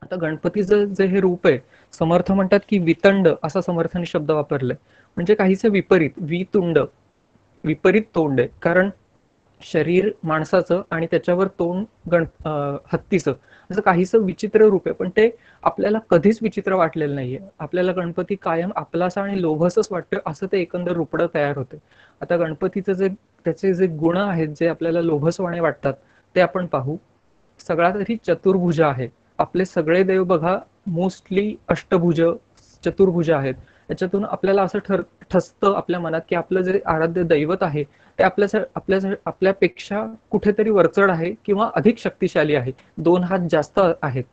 आता गणपतीचं जे हे रूप आहे, समर्थ म्हणतात की वितंड असा समर्थांनी शब्द वापरलाय. म्हणजे काहीसं विपरीत, वितुंड, विपरीत तोंड आहे. कारण शरीर माणसाचं आणि त्याच्यावर तोंड हत्तीचं, असं काहीसं विचित्र रूप आहे. पण ते आपल्याला कधीच विचित्र वाटलेलं नाहीये. आपल्याला गणपती कायम आपलासा आणि लोभसच वाटतं, असं ते एकंदर रूपडं तयार होते. आता गणपतीचं जे त्याचे जे गुण आहेत जे आपल्याला लोभसवाणे वाटतात ते आपण पाहू. सगळ्यात आधी चतुर्भुज आहे. आपले सगळे देव बघा मोस्टली अष्टभुज, चतुर्भुज आहेत. याच्यातून आपल्याला असं ठसतं आपल्या मनात की आपलं जे आराध्य दैवत आहे ते आपल्यापेक्षा कुठेतरी वरचढ आहे किंवा अधिक शक्तिशाली आहे. 2 हात जास्त आहेत.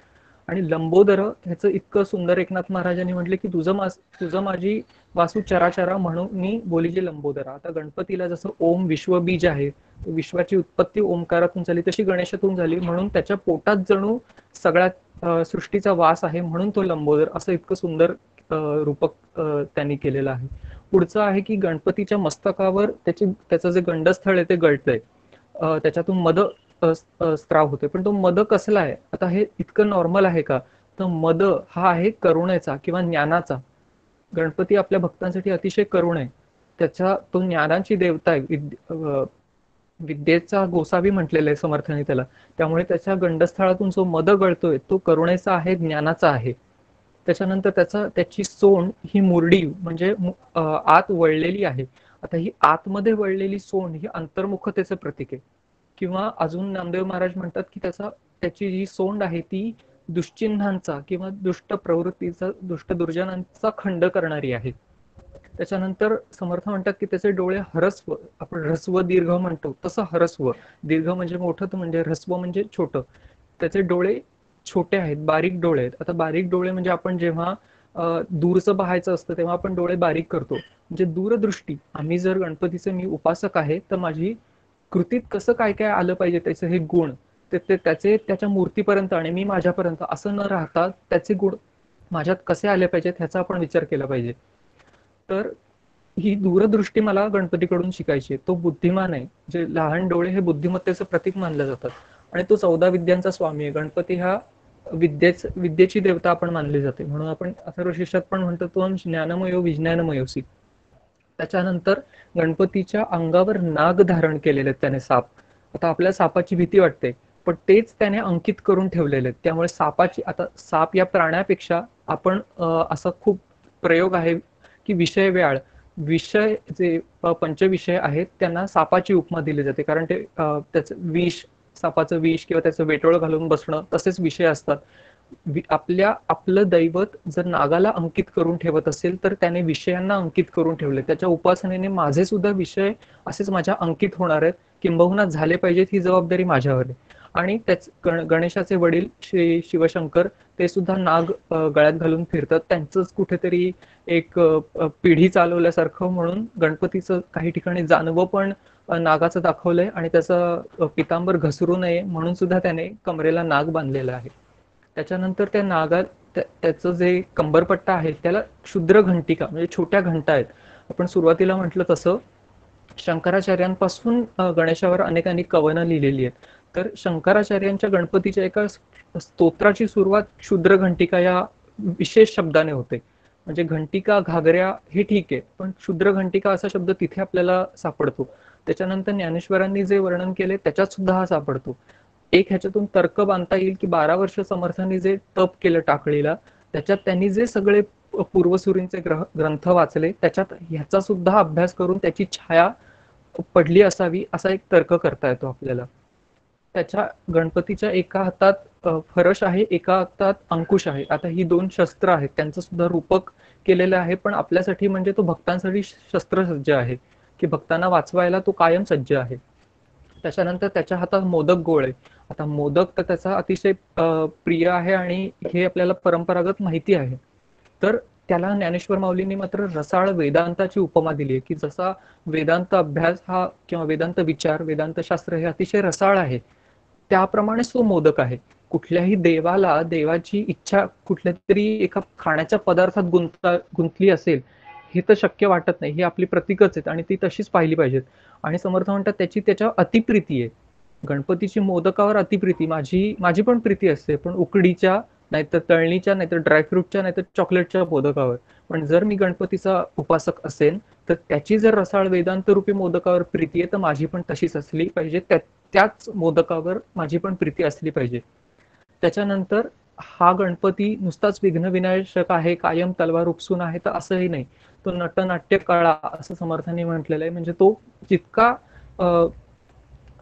आणि लंबोदर ह्याचं इतकं सुंदर एकनाथ महाराजांनी म्हटले की तुझं माझी वासू चराचरा म्हणून मी बोलीजे लंबोदरा. आता गणपतीला जसं ओम विश्वबीज आहे, विश्वाची उत्पत्ती ओंकारातून झाली, तशी गणेशातून झाली, म्हणून त्याच्या पोटात जणू सगळ्यात सृष्टीचा वास आहे, म्हणून तो लंबोदर. असं इतकं सुंदर रूपक त्यांनी केलेलं आहे. पुढचं आहे की गणपतीच्या मस्तकावर त्याचं जे गंडस्थळ आहे ते गळतंय, त्याच्यातून मद स्त्राव होतोय. पण तो मद कसला आहे? आता हे इतकं नॉर्मल आहे का? तर मद हा आहे करुणेचा किंवा ज्ञानाचा. गणपती आपल्या भक्तांसाठी अतिशय करुण आहे. तो ज्ञानाची देवता आहे. विद्येचा गोसावी म्हटलेला आहे समर्थांनी त्याला. त्यामुळे त्याच्या गंडस्थळातून जो मद गळतोय तो करुणेचा आहे, ज्ञानाचा आहे. त्याच्यानंतर त्याची सोंड ही मुरडी म्हणजे आत वळलेली आहे. आता ही आतमध्ये वळलेली सोंड ही अंतर्मुखतेचं प्रतीक आहे. किंवा अजून नामदेव महाराज म्हणतात की त्याची जी सोंड आहे ती दुश्चिन्हांचा किंवा दुष्ट प्रवृत्तीचा, दुष्ट दुर्जनांचा खंड करणारी आहे. त्याच्यानंतर समर्थ म्हणतात की त्याचे डोळे हरस्व, आपण ह्रस्व दीर्घ म्हणतो तसं हरस्व. दीर्घ म्हणजे मोठं, तर म्हणजे ह्रस्व म्हणजे छोटं. त्याचे डोळे छोटे आहेत, बारीक डोळे आहेत. आता बारीक डोळे म्हणजे आपण जेव्हा दूरचं पाहायचं असतं तेव्हा आपण डोळे बारीक करतो, म्हणजे दूरदृष्टी. आम्ही जर गणपतीचे मी उपासक आहे तर माझी कृतीत कसं काय काय आलं पाहिजे त्याचे हे गुण, त्याच्या मूर्तीपर्यंत आणि मी माझ्यापर्यंत असं न राहता त्याचे गुण माझ्यात कसे आले पाहिजेत ह्याचा आपण विचार केला पाहिजे. तर ही दूरदृष्टी मला गणपतीकडून शिकायची आहे. तो बुद्धिमान आहे. जे लहान डोळे हे बुद्धिमत्तेचं प्रतीक मानले जातात. आणि तो 14 विद्यांचा स्वामी आहे. गणपती हा विद्येची देवता आपण मानली जाते. म्हणून आपण अथर्वशीर्षात पण म्हणतो तो ज्ञानमयो विज्ञानमयोसी. त्याच्यानंतर गणपतीच्या अंगावर नाग धारण केलेले आहेत त्याने, साप. आता आपल्या सापाची भीती वाटते, पण तेच त्याने अंकित करून ठेवलेले आहेत. त्यामुळे आता साप या प्राण्यापेक्षा आपण असा खूप प्रयोग आहे की विषय जे पंचविषय आहेत त्यांना सापाची उपमा दिली जाते. कारण ते त्याचं विष, सापाचं विष किंवा त्याचं वेटोळ घालून बसणं तसेच विषय असतात. आपलं दैवत जर नागाला अंकित करून ठेवत असेल तर त्याने विषयांना अंकित करून ठेवले. त्याच्या उपासनेने माझे सुद्धा विषय असेच माझ्या अंकित होणार आहेत, किंबहुना झाले पाहिजेत, ही जबाबदारी माझ्यावर आहे. आणि त्याच गणेशाचे वडील श्री शिवशंकर ते सुद्धा नाग गळ्यात घालून फिरतात. त्यांचंच कुठेतरी एक पिढी चालवल्यासारखं म्हणून गणपतीचं काही ठिकाणी जानवं पण नागाचं दाखवलंय आणि त्याचं पितांबर घसरू नये म्हणून सुद्धा त्याने कमरेला नाग बांधलेला आहे. त्याच्यानंतर त्या नागात त्याचं जे कंबरपट्टा आहे त्याला क्षुद्र घंटिका म्हणजे छोट्या घंटा आहेत. आपण सुरुवातीला म्हटलं तसं शंकराचार्यांपासून गणेशावर अनेकांनी कवनं लिहिलेली आहेत. तर शंकराचार्यांच्या गणपतीच्या एका स्तोत्राची सुरुवात क्षुद्र घंटिका या विशेष शब्दाने होते. म्हणजे घंटिका घागऱ्या हे ठीक आहे, पण क्षुद्र घंटिका असा शब्द तिथे आपल्याला सापडतो. त्याच्यानंतर ज्ञानेश्वरांनी जे वर्णन केले त्याच्यात सुद्धा हा सापडतो. एक ह्याच्यातून तर्क बांधता येईल की 12 वर्ष समर्थांनी जे तप केलं टाकळीला, त्याच्यात त्यांनी जे सगळे पूर्वसुरींचे ग्रंथ वाचले त्याच्यात ह्याचा सुद्धा अभ्यास करून त्याची छाया पडली असावी असा एक तर्क करता येतो आपल्याला. त्याच्या गणपतीच्या एका हातात फरश आहे, एका हातात अंकुश आहे. आता ही 2 शस्त्र आहेत, त्यांचं सुद्धा रूपक केलेलं आहे, पण आपल्यासाठी म्हणजे तो भक्तांसाठी शस्त्रसज्ज आहे की भक्तांना वाचवायला तो कायम सज्ज आहे. त्याच्यानंतर त्याच्या हातात मोदक गोळ आहे. आता मोदक तर त्याचा अतिशय प्रिय आहे आणि हे आपल्याला परंपरागत माहिती आहे. तर त्याला ज्ञानेश्वर माऊलींनी मात्र रसाळ वेदांताची उपमा दिली आहे की जसा वेदांत अभ्यास हा किंवा वेदांत विचार वेदांत शास्त्र हे अतिशय रसाळ आहे, त्याप्रमाणेच तो मोदक आहे. कुठल्याही देवाला देवाची इच्छा कुठल्या तरी एका खाण्याच्या पदार्थात गुंतली असेल हे तर शक्य वाटत नाही. ही आपली प्रतीकच आहेत आणि ती तशीच पाहिली पाहिजेत. आणि समर्थ म्हणतात त्याच्यावर अतिप्रीती आहे. गणपतीची मोदकावर अतिप्रीती, माझी पण प्रीती असते, पण उकडीच्या नाहीतर तळणीच्या नाहीतर ड्रायफ्रूटच्या नाहीतर चॉकलेटच्या मोदकावर. पण जर मी गणपतीचा उपासक असेल तर त्याची जर रसाळ वेदांत रूपी मोदकावर प्रीती आहे तर माझी पण तशीच असली पाहिजे. त्याच मोदकावर माझी पण प्रीती असली पाहिजे. त्याच्यानंतर हा गणपती नुसताच विघ्न विनाशक आहे, कायम तलवार उपसून आहे तर असंही नाही. तो नटनाट्य कळा असं समर्थांनी म्हटलेलं आहे. म्हणजे तो जितका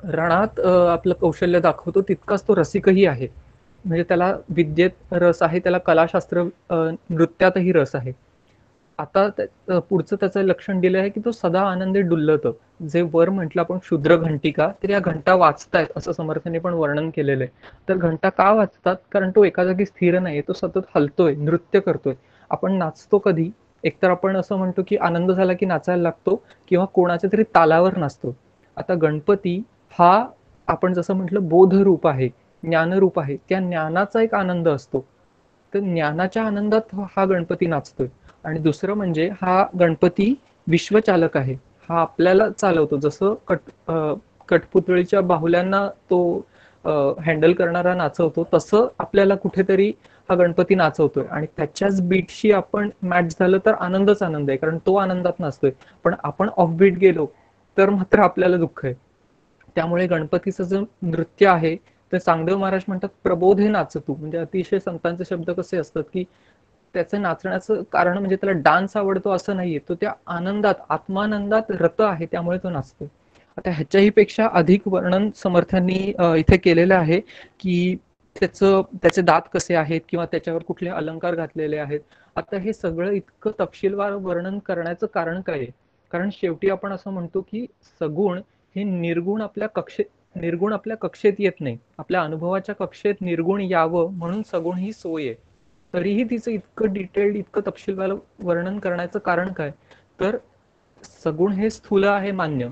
रणात आपलं कौशल्य दाखवतो तितकाच तो रसिकही आहे. म्हणजे त्याला विद्येत रस आहे, त्याला कलाशास्त्र नृत्यातही रस आहे. आता पुढचं त्याचं लक्षण दिलं आहे की तो सदा आनंदी डुल्लत. जे वर म्हटलं आपण क्षुद्र घंटिका, तर या घंटा वाचतायत असं समर्थांनी पण वर्णन केलेलं आहे. तर घंटा का वाचतात? कारण तो एका जागी स्थिर नाही, तो सतत हलतोय, नृत्य करतोय. आपण नाचतो कधी? एकतर आपण असं म्हणतो की आनंद झाला की नाचायला लागतो किंवा कोणाच्या तरी तालावर नाचतो. आता गणपती हा आपण जसं म्हटलं बोधरूप आहे, ज्ञानरूप आहे. त्या ज्ञानाचा एक आनंद असतो. तर ज्ञानाच्या आनंदात हा गणपती नाचतोय. आणि दुसरं म्हणजे हा गणपती विश्वचालक आहे. हा आपल्याला चालवतो. जसं कठपुतळीच्या बाहुल्यांना तो हँडल करणारा नाचवतो, तसं आपल्याला कुठेतरी हा गणपती नाचवतोय. आणि त्याच्याच बीटशी आपण मॅच झालं तर आनंदच आनंद आहे, कारण तो आनंदात नाचतोय. पण आपण ऑफ बीट गेलो तर मात्र आपल्याला दुःख आहे. त्यामुळे गणपतीचं जे नृत्य आहे तर चांगदेव महाराज म्हणतात प्रबोधे नाचतू. म्हणजे अतिशय संतांचे शब्द कसे असतात की त्याचं नाचण्याचं कारण म्हणजे त्याला डान्स आवडतो असं नाहीये, तो त्या आनंदात आत्मानंदात रत आहे त्यामुळे तो नाचतो. आता ह्याच्याही पेक्षा अधिक वर्णन समर्थांनी इथे केलेलं आहे की त्याचे दात कसे आहेत किंवा त्याच्यावर कुठले अलंकार घातलेले आहेत. आता हे सगळं इतकं तपशीलवार वर्णन करण्याचं कारण काय आहे? कारण शेवटी आपण असं म्हणतो की सगुण हे निर्गुण आपल्या कक्षेत येत नाही. आपल्या अनुभवाच्या कक्षेत निर्गुण यावं म्हणून सगुण ही सोय आहे. तरीही तिचं इतकं डिटेल्ड इतकं तपशीलवार वर्णन करण्याचं कारण काय? तर सगुण हे स्थूल आहे मान्य,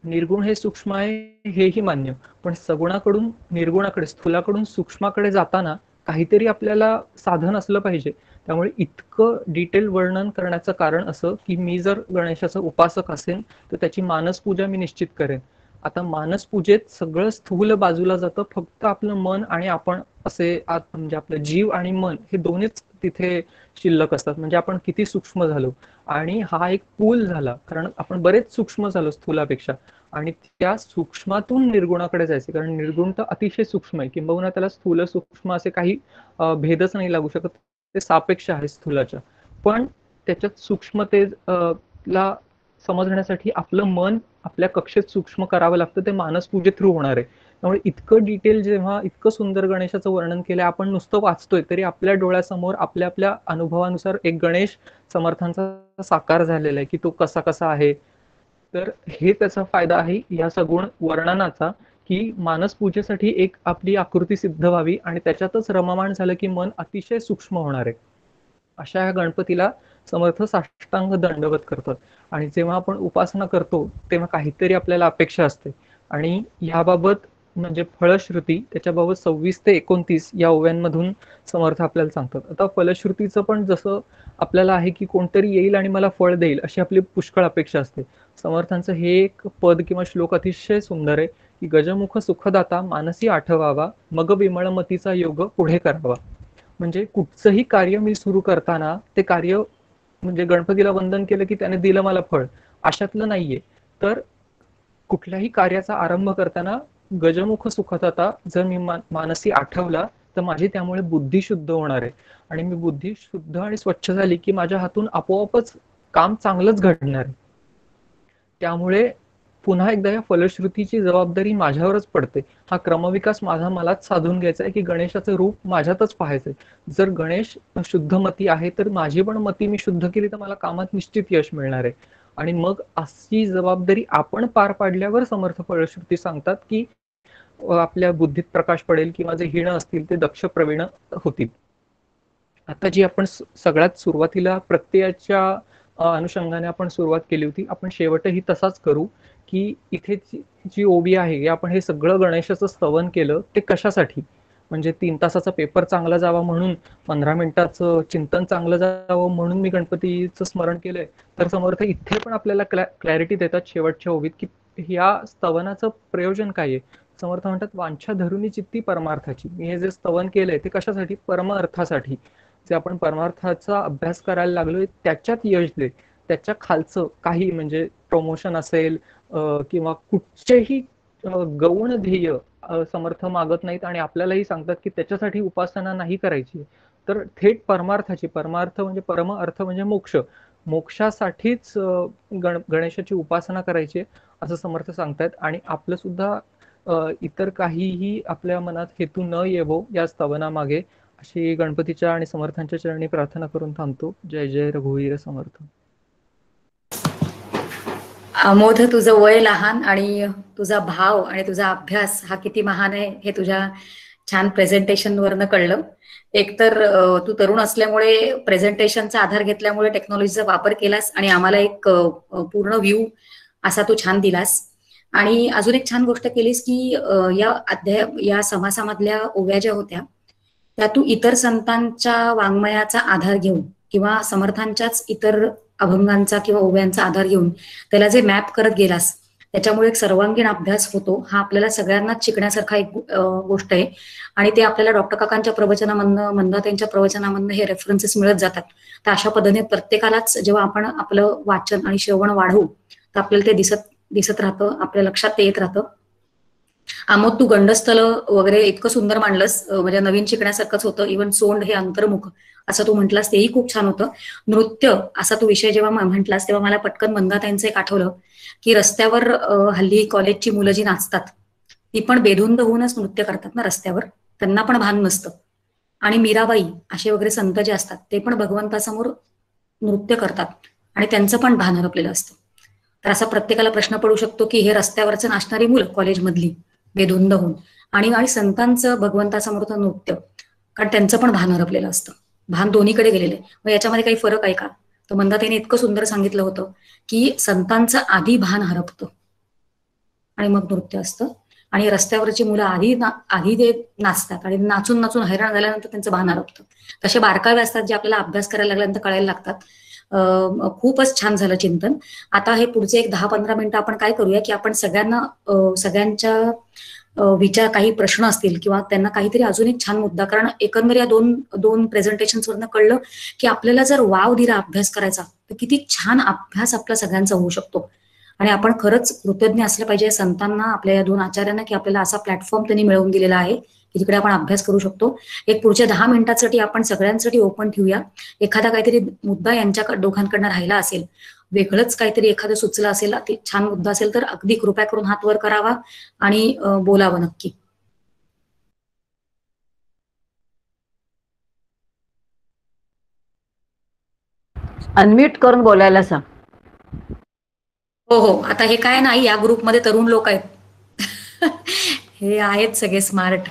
निर्गुण हे सूक्ष्म आहे हेही मान्य, पण सगुणाकडून निर्गुणाकडे स्थूलाकडून सूक्ष्माकडे जाताना काहीतरी आपल्याला साधन असलं पाहिजे. त्यामुळे इतकं डिटेल वर्णन करण्याचं कारण असं की मी जर गणेशाचा उपासक असेल तर त्याची मानसपूजा मी निश्चित करेन. आता मानसपूजेत सगळं स्थूल बाजूला जातं, फक्त आपलं मन आणि आपण असे म्हणजे आपलं जीव आणि मन हे दोन्हीच तिथे शिल्लक असतात. म्हणजे आपण किती सूक्ष्म झालो. आणि हा एक पूल झाला, कारण आपण बरेच सूक्ष्म झालो स्थूलापेक्षा. आणि त्या सूक्ष्मातून निर्गुणाकडे जायचे, कारण निर्गुण तर अतिशय सूक्ष्म आहे. किंबहुना त्याला स्थूल सूक्ष्म असे काही भेदच नाही लागू शकत, ते सापेक्ष आहे स्थूलाच्या. पण त्याच्यात सूक्ष्मतेला समजण्यासाठी आपलं मन आपल्या कक्षेत सूक्ष्म करावं लागतं. ते मानसपूजे थ्रू होणार आहे. त्यामुळे इतकं डिटेल, जेव्हा इतकं सुंदर गणेशाचं वर्णन केलं, आपण नुसतं वाचतोय तरी आपल्या डोळ्यासमोर आपल्या आपल्या अनुभवानुसार एक गणेश समर्थांचा साकार झालेला आहे की तो कसा कसा आहे. तर हे त्याचा फायदा आहे या सगुण वर्णनाचा, की मानस पूजेसाठी एक आपली आकृती सिद्ध व्हावी आणि त्याच्यातच रममाण झालं की मन अतिशय सूक्ष्म होणार आहे. अशा ह्या गणपतीला समर्थ साष्टांग दंडवत करतात. आणि जेव्हा आपण उपासना करतो तेव्हा काहीतरी आपल्याला अपेक्षा असते, आणि याबाबत म्हणजे फलश्रुती त्याच्याबाबत 26 ते 29 या ओव्यांमधून समर्थ आपल्याला सांगतात. आता फलश्रुतीचं पण जसं आपल्याला आहे की कोणतरी येईल आणि मला फळ देईल अशी आपली पुष्कळ अपेक्षा असते, समर्थांचं हे एक पद किंवा श्लोक अतिशय सुंदर आहे की गजमुख सुखदाता मानसी आठवावा, मग विमळमतीचा योग पुढे करावा. म्हणजे कुठचंही कार्य मी सुरू करताना ते कार्य म्हणजे गणपतीला वंदन केलं की त्याने दिलं मला फळ, अशातलं नाहीये. तर कुठल्याही कार्याचा आरंभ करताना गजमुख सुखदाता जर मी मानसी आठवला तर माझी त्यामुळे बुद्धी शुद्ध होणार आहे, आणि मी बुद्धी शुद्ध आणि स्वच्छ झाली की माझ्या हातून आपोआपच काम चांगलंच घडणार आहे. त्यामुळे पुन्हा एकदा या फलश्रुतीची जबाबदारी माझ्यावरच पडते. हा क्रमविकास माझा मलाच साधून घ्यायचा आहे की गणेशाचं रूप माझ्यातच पाहायचंय. जर गणेश शुद्ध मती आहे तर माझी पण मती मी शुद्ध केली तर मला कामात निश्चित यश मिळणार आहे. आणि मग अशी जबाबदारी आपण पार पाडल्यावर समर्थ फलश्रुती सांगतात की आपल्या बुद्धीत प्रकाश पडेल किंवा जे हीण असतील ते दक्ष प्रवीण होतील. आता जी आपण सगळ्यात सुरुवातीला प्रत्ययाच्या अनुषंगाने आपण सुरुवात केली होती, आपण शेवटही तसाच करू की इथे जी ओवी आहे आपण हे सगळं गणेशाचं स्तवन केलं ते कशासाठी, म्हणजे 3 तासाचा पेपर चांगला जावा म्हणून, 15 मिनिटाचं चिंतन चांगलं जावं म्हणून मी गणपतीचं स्मरण केलंय. तर समर्थ इथे पण आपल्याला क्लॅरिटी देतात शेवटच्या ओवीत की या स्तवनाचं प्रयोजन काय आहे. समर्थ म्हणतात वांछा धरुनी चित्ती परमार्थाची. मी हे जे स्तवन केलंय ते कशासाठी, परम अर्थासाठी. जे आपण परमार्थाचा अभ्यास करायला लागलोय त्याच्यात यश दे. त्याच्या खालचं काही म्हणजे प्रमोशन असेल किंवा कुठचेही गौण ध्येय समर्थ मागत नाहीत, आणि आपल्यालाही सांगतात की त्याच्यासाठी उपासना नाही करायची, तर थेट परमार्थाची. परमार्थ म्हणजे परम अर्थ म्हणजे मोक्ष. मोक्षासाठीच गणेशाची उपासना करायची असं समर्थ सांगतायत. आणि आपलं सुद्धा इतर काहीही आपल्या मनात हेतू न येवो या स्तवनामागे, अशी गणपतीच्या आणि समर्थांच्या चरणी प्रार्थना करून थांबतो. जय जय रघुवीर समर्थ. अमोध, तुझं वय लहान आणि तुझा भाव आणि तुझा अभ्यास हा किती महान आहे हे तुझ्या छान प्रेझेंटेशन वरनं कळलं. एकतर तू तरुण असल्यामुळे प्रेझेंटेशनचा आधार घेतल्यामुळे टेक्नॉलॉजीचा वापर केलास आणि आम्हाला एक पूर्ण व्ह्यू असा तू छान दिलास. आणि अजून एक छान गोष्ट केलीस की या समासामधल्या ओव्या ज्या होत्या त्या तू इतर संतांच्या वाङ्मयाचा आधार घेऊन किंवा समर्थांच्याच इतर अभंगांचा किंवा ओव्यांचा आधार घेऊन त्याला जे मॅप करत गेलास त्याच्यामुळे एक सर्वांगीण अभ्यास होतो. हा आपल्याला सगळ्यांनाच शिकण्यासारखा एक गोष्ट आहे. आणि ते आपल्याला डॉक्टर काकांच्या प्रवचनामधनं, मंदाताईंच्या प्रवचनामधनं हे रेफरन्सेस मिळत जातात. तर अशा पद्धतीने प्रत्येकालाच जेव्हा आपण आपलं वाचन आणि श्रवण वाढवू तर आपल्याला ते दिसत राहतं, आपल्या लक्षात ते येत राहतं. आमोद, तू गंडस्थल वगैरे इतकं सुंदर मांडलंस, म्हणजे नवीन शिकण्यासारखंच होतं. इव्हन सोंड हे अंतर्मुख असं तू म्हटलास तेही खूप छान होतं. नृत्य असा तू विषय जेव्हा म्हटलास तेव्हा मला पटकन मंदाताईंचं एक आठवलं की रस्त्यावर हल्ली कॉलेजची मुलं जी नाचतात ती पण बेधुंद होऊनच नृत्य करतात ना रस्त्यावर, त्यांना पण भान नसतं. आणि मीराबाई असे वगैरे संत जे असतात ते पण भगवंतासमोर नृत्य करतात आणि त्यांचं पण भान हरपलेलं असतं. तर असा प्रत्येकाला प्रश्न पडू शकतो की हे रस्त्यावरचं नाचणारी मुलं कॉलेजमधली बेधुंद होऊन आणि संतांचं भगवंतासमोरचं नृत्य, कारण त्यांचं पण भान हरपलेलं असतं. भान दोन्हीकडे गेलेलं आहे. मग याच्यामध्ये काही फरक आहे का? तर मंदाताईने इतकं सुंदर सांगितलं होतं की संतांचं आधी भान हरपतं आणि मग नृत्य असतं, आणि रस्त्यावरची मुलं आधी ते नाचतात आणि नाचून नाचून हैराण झाल्यानंतर त्यांचं भान हरपतं. तसे बारकावे असतात जे आपल्याला अभ्यास करायला लागल्यानंतर कळायला लागतात. खूपच छान झालं चिंतन. आता हे पुढचे एक 10-15 मिनिटं आपण काय करूया की आपण सगळ्यांच्या विचार, काही प्रश्न असतील किंवा त्यांना काहीतरी अजून एक छान मुद्दा, कारण एकंदर या दोन प्रेझेंटेशन वरनं कळलं की आपल्याला जर वाव दिला अभ्यास करायचा तर किती छान अभ्यास आपला सगळ्यांचा होऊ शकतो. आणि आपण खरंच कृतज्ञ असलं पाहिजे संतांना, आपल्या या 2 आचार्यांना की आपल्याला असा प्लॅटफॉर्म त्यांनी मिळवून दिलेला आहे की तिकडे आपण अभ्यास करू शकतो. एक पुढच्या 10 मिनिटांसाठी आपण सगळ्यांसाठी ओपन ठेवूया. एखादा काहीतरी मुद्दा यांच्या दोघांकडनं राहिला असेल वेगळंच काहीतरी एखादं सुचलं असेल, ते छान मुद्दा असेल तर अगदी कृपया करून हात वर करावा आणि बोलावं नक्की. अनम्यूट करून बोलायला सांग. हो हो, आता हे काय नाही, या ग्रुपमध्ये तरुण लोक आहेत. हे आहेत सगळे स्मार्ट.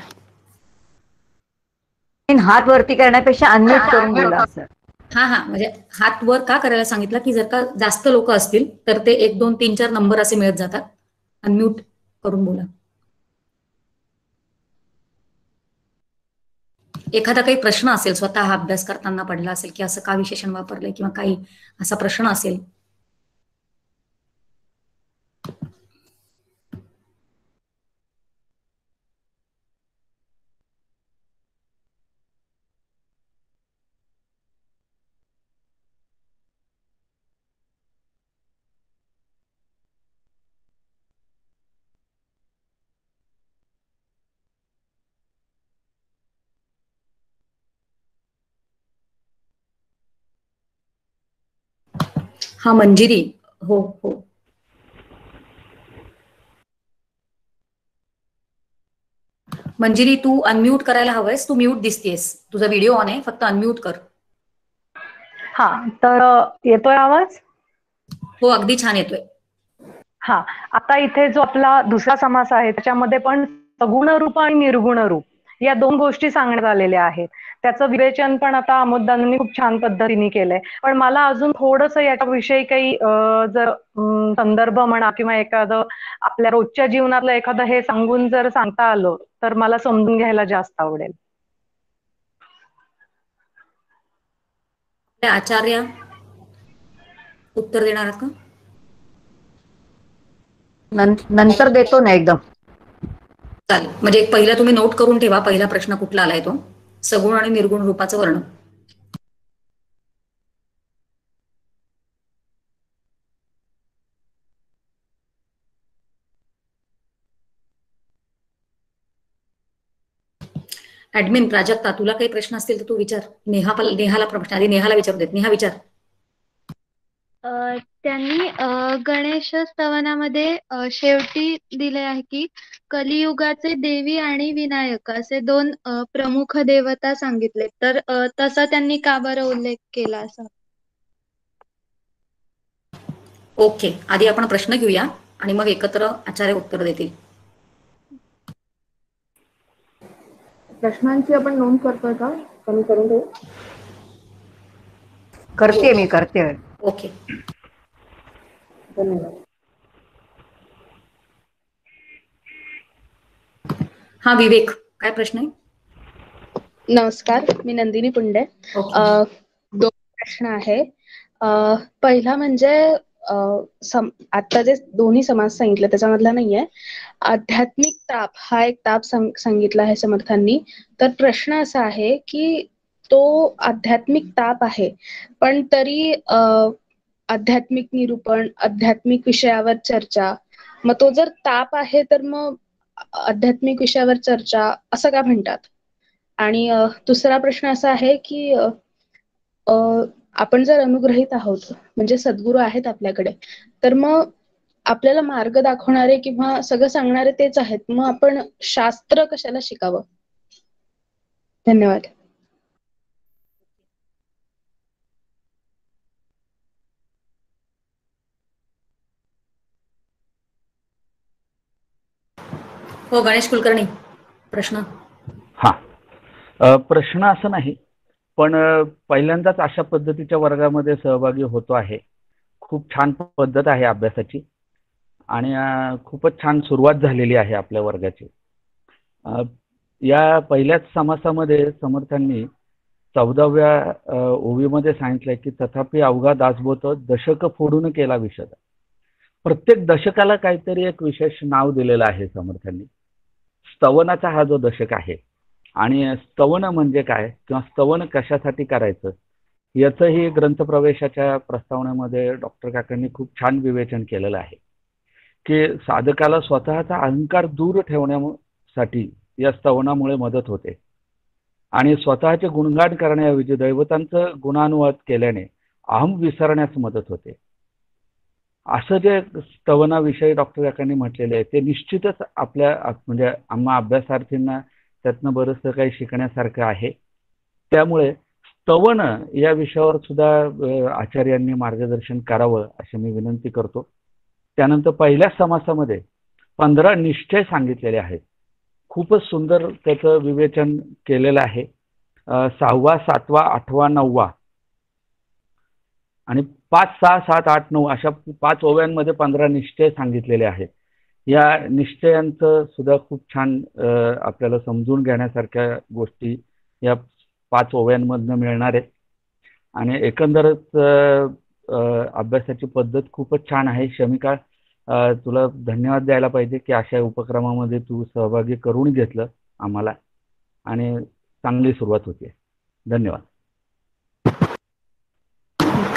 हात वरती करण्यापेक्षा अनम्यूट करून बोला असं. हा हा, म्हणजे हात वर का करायला सांगितलं की जर का जास्त लोक असतील तर ते 1 2 3 4 नंबर असे मिळत जातात. अनम्यूट करून बोला. एखादा काही प्रश्न असेल, स्वतः हा अभ्यास करताना पडला असेल की असं का विशेषण वापरलंय किंवा काही असा प्रश्न असेल. हा मंजिरी. हो हो, मंजिरी तू अनम्यूट करायला हवंयस. तू म्यूट दिसतेस. तुझा व्हिडिओ ऑन आहे, फक्त अनम्यूट कर. हा, तर येतोय आवाज? हो, अगदी छान येतोय. हा, आता इथे जो आपला दुसरा समास आहे त्याच्यामध्ये पण सगुण रूप आणि निर्गुण रूप या 2 गोष्टी सांगण्यात आलेल्या आहेत. त्याचं विवेचन पण आता अमोदांनी खूप छान पद्धतीने केलंय. पण मला अजून थोडंसं याच्याविषयी काही जर संदर्भ म्हणा किंवा एखादं आपल्या रोजच्या जीवनातलं एखादं हे सांगून जर सांगता आलं तर मला समजून घ्यायला जास्त आवडेल. आपल्या आचार्य उत्तर देणार आहात का? नंतर देतो ना एकदम. चालेल, म्हणजे पहिला तुम्ही नोट करून ठेवा, पहिला प्रश्न कुठला आलाय तो. सगुण आणि निर्गुण रूपाचं वर्णन. ऍडमिन प्राजक्ता, तुला काही प्रश्न असतील तर तू विचार. नेहाला प्रश्न आधी नेहाला विचारू देत. नेहा विचार. त्यांनी गणेश स्तवनामध्ये शेवटी दिले आहे की कलियुगाचे देवी आणि विनायक असे 2 प्रमुख देवता सांगितले, तर तसा त्यांनी का बरं उल्लेख केला असा? ओके, आधी आपण प्रश्न घेऊया आणि मग एकत्र आचार्य उत्तर देतील. प्रश्नांची आपण नोंद करतोय का? कमी करून ठेवू. करते मी करते. ओके, धन्यवाद. हा विवेक, काय प्रश्न आहे? नमस्कार, मी नंदिनी पुंडे. ओके. 2 प्रश्न आहे. पहिला म्हणजे आता जे दोन्ही समास सांगितले त्याच्यामधला नाहीये. आध्यात्मिक ताप हा एक ताप सांगितला आहे समर्थांनी. तर प्रश्न असा आहे की तो आध्यात्मिक ताप आहे, पण तरी आध्यात्मिक निरूपण, आध्यात्मिक विषयावर चर्चा, मग तो जर ताप आहे तर मग आध्यात्मिक विषयावर चर्चा असं का म्हणतात? आणि दुसरा प्रश्न असा आहे की आपण जर अनुग्रहित आहोत, म्हणजे सद्गुरू आहेत आपल्याकडे, तर मग आपल्याला मार्ग दाखवणारे किंवा सगळं सांगणारे तेच आहेत, मग आपण शास्त्र कशाला शिकावं? धन्यवाद. हो, गणेश कुलकर्णी, प्रश्न. हा, प्रश्न असं नाही, पण पहिल्यांदाच अशा पद्धतीच्या वर्गामध्ये सहभागी होतो आहे. खूप छान पद्धत आहे अभ्यासाची आणि खूपच छान सुरुवात झालेली आहे आपल्या वर्गाची. या पहिल्याच समासामध्ये समर्थांनी 14व्या ओवीमध्ये सांगितलंय की तथापि अवघा दासबोध दशक फोडून केला विशद. प्रत्येक दशकाला काहीतरी एक विशेष नाव दिलेलं आहे समर्थांनी. स्तवनाचा हा जो दशक आहे आणि स्तवन म्हणजे काय किंवा स्तवन कशासाठी करायचं याचंही ग्रंथप्रवेशाच्या प्रस्तावनेमध्ये डॉक्टर काकांनी खूप छान विवेचन केलेलं आहे की साधकाला स्वतःचा अहंकार दूर ठेवण्यासाठी या स्तवनामुळे मदत होते आणि स्वतःचे गुणगान करण्याऐवजी दैवतांचं गुणानुवाद केल्याने अहम विसरण्यास मदत होते. असं जे स्तवनाविषयी डॉक्टर काकांनी म्हटलेले आहे ते निश्चितच आपल्या म्हणजे आम्हा अभ्यासार्थींना त्यातनं बरंचसं काही शिकण्यासारखं आहे. त्यामुळे स्तवन या विषयावर सुद्धा आचार्यांनी मार्गदर्शन करावं अशी मी विनंती करतो. त्यानंतर पहिल्या समासामध्ये 15 निश्चय सांगितलेले आहेत. खूपच सुंदर त्याचं विवेचन केलेलं आहे. 6वा, 7वा, 8वा, 9वा आणि 5, 6, 7, 8, 9 अशा 5 ओव्यांमध्ये 15 निश्चय सांगितलेले आहेत. या निश्चयांचं सुद्धा खूप छान आपल्याला समजून घेण्यासारख्या गोष्टी या 5 ओव्यांमधनं मिळणार आहेत. आणि एकंदरच अभ्यासाची पद्धत खूपच छान आहे. शमिका, तुला धन्यवाद द्यायला पाहिजे की अशा उपक्रमामध्ये तू सहभागी करून घेतलं आम्हाला आणि चांगली सुरुवात होते. धन्यवाद.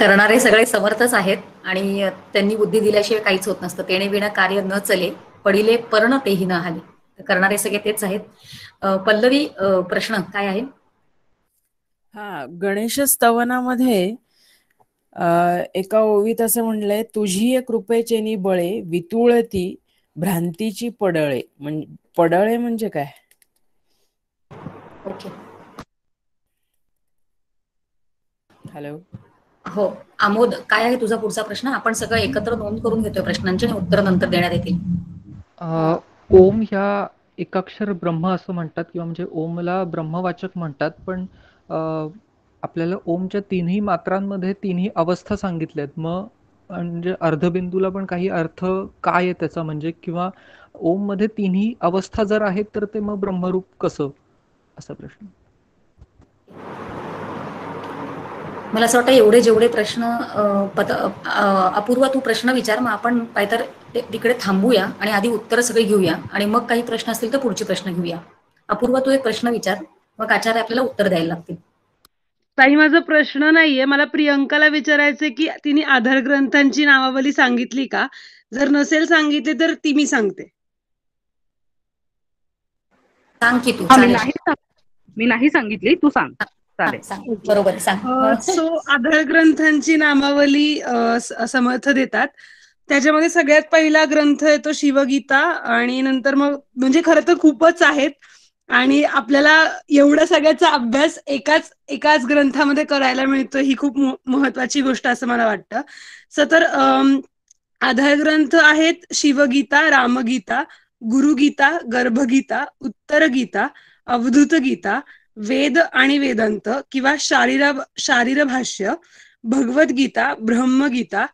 करणारे सगळे समर्थच आहेत आणि त्यांनी बुद्धी दिल्याशिवाय काहीच होत नसतं. तेणे विना कार्य न चले, पडिले पर्ण तेही न हाले. करणारे सगळे तेच आहेत. पल्लवी, प्रश्न काय आहे? हा, गणेश स्तवनामध्ये एका ओवीत असं म्हणलंय, तुझी कृपेचेनी बळे वितुळती भ्रांतीची पडळे. पडळे म्हणजे काय? ओके. हॅलो. हो, आमोद, काय आहे तुझा पुढचा प्रश्न? आपण सगळं एकत्र नोंद करून घेतोय प्रश्नांची आणि उत्तर नंतर देण्यात येतील. ओम ह्या एकाक्षर ब्रह्म असं म्हणतात किंवा म्हणजे ओमला ब्रह्मवाचक म्हणतात, पण आपल्याला ओमच्या तिन्ही मात्रांमध्ये तिन्ही अवस्था सांगितल्यात. मग म्हणजे अर्धबिंदूला पण काही अर्थ काय आहे त्याचा, म्हणजे किंवा ओम मध्ये तिन्ही अवस्था जर आहेत तर ते मग ब्रह्मरूप कसं, असा प्रश्न. मला असं वाटतं एवढे जेवढे प्रश्न अपूर्वा तू प्रश्न विचार, मग आपण काहीतर तिकडे थांबूया आणि आधी उत्तर सगळे घेऊया आणि मग काही प्रश्न असतील तर पुढचे प्रश्न घेऊया. अपूर्वा, तू एक प्रश्न विचार, मग आचार्य आपल्याला उत्तर द्यायला लागतील. ताई, माझा प्रश्न नाहीये, मला प्रियंकाला विचारायचंय की तिने आधार ग्रंथांची नावावली सांगितली का? जर नसेल सांगितली तर ती मी सांगते. सांग की तू. मी नाही सांगितली, तू सांग. चालेल, बरोबर, सांग. सो आधार ग्रंथांची नामावली समर्थ देतात. त्याच्यामध्ये सगळ्यात पहिला ग्रंथ येतो शिवगीता आणि नंतर मग म्हणजे खरं तर खूपच आहेत आणि आपल्याला एवढा सगळ्याचा अभ्यास एकाच ग्रंथामध्ये करायला मिळतो, ही खूप महत्वाची गोष्ट असं मला वाटतं. तर आधार ग्रंथ आहेत शिवगीता, रामगीता, गुरुगीता, गर्भगीता, उत्तर गीता, अवधूत गीता, वेद आणि वेदांत किंवा शारीर भाष्य, भगवद्गीता, ब्रह्मगीता,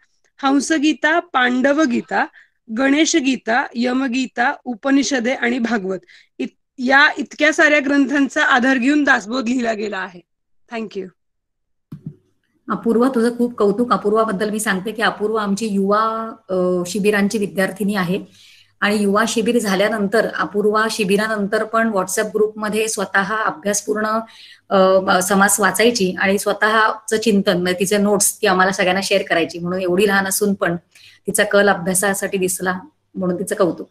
हंसगीता, पांडव गीता, गणेश गीता, यमगीता, उपनिषदे आणि भागवत. या इतक्या साऱ्या ग्रंथांचा आधार घेऊन दासबोध लिहिला गेला आहे. थँक्यू. अपूर्वा, तुझं खूप कौतुक. अपूर्वाबद्दल मी सांगते की अपूर्वा आमची युवा शिबिरांची विद्यार्थिनी आहे आणि युवा शिबिर झाल्यानंतर अपूर्वा शिबिरानंतर पण व्हॉट्सअप ग्रुपमध्ये स्वतः अभ्यासपूर्ण समास वाचायची आणि स्वतःचं चिंतन म्हणजे तिचे नोट्स ती आम्हाला सगळ्यांना शेअर करायची. म्हणून एवढी लहान असून पण तिचा कल अभ्यासासाठी दिसला, म्हणून तिचं कौतुक.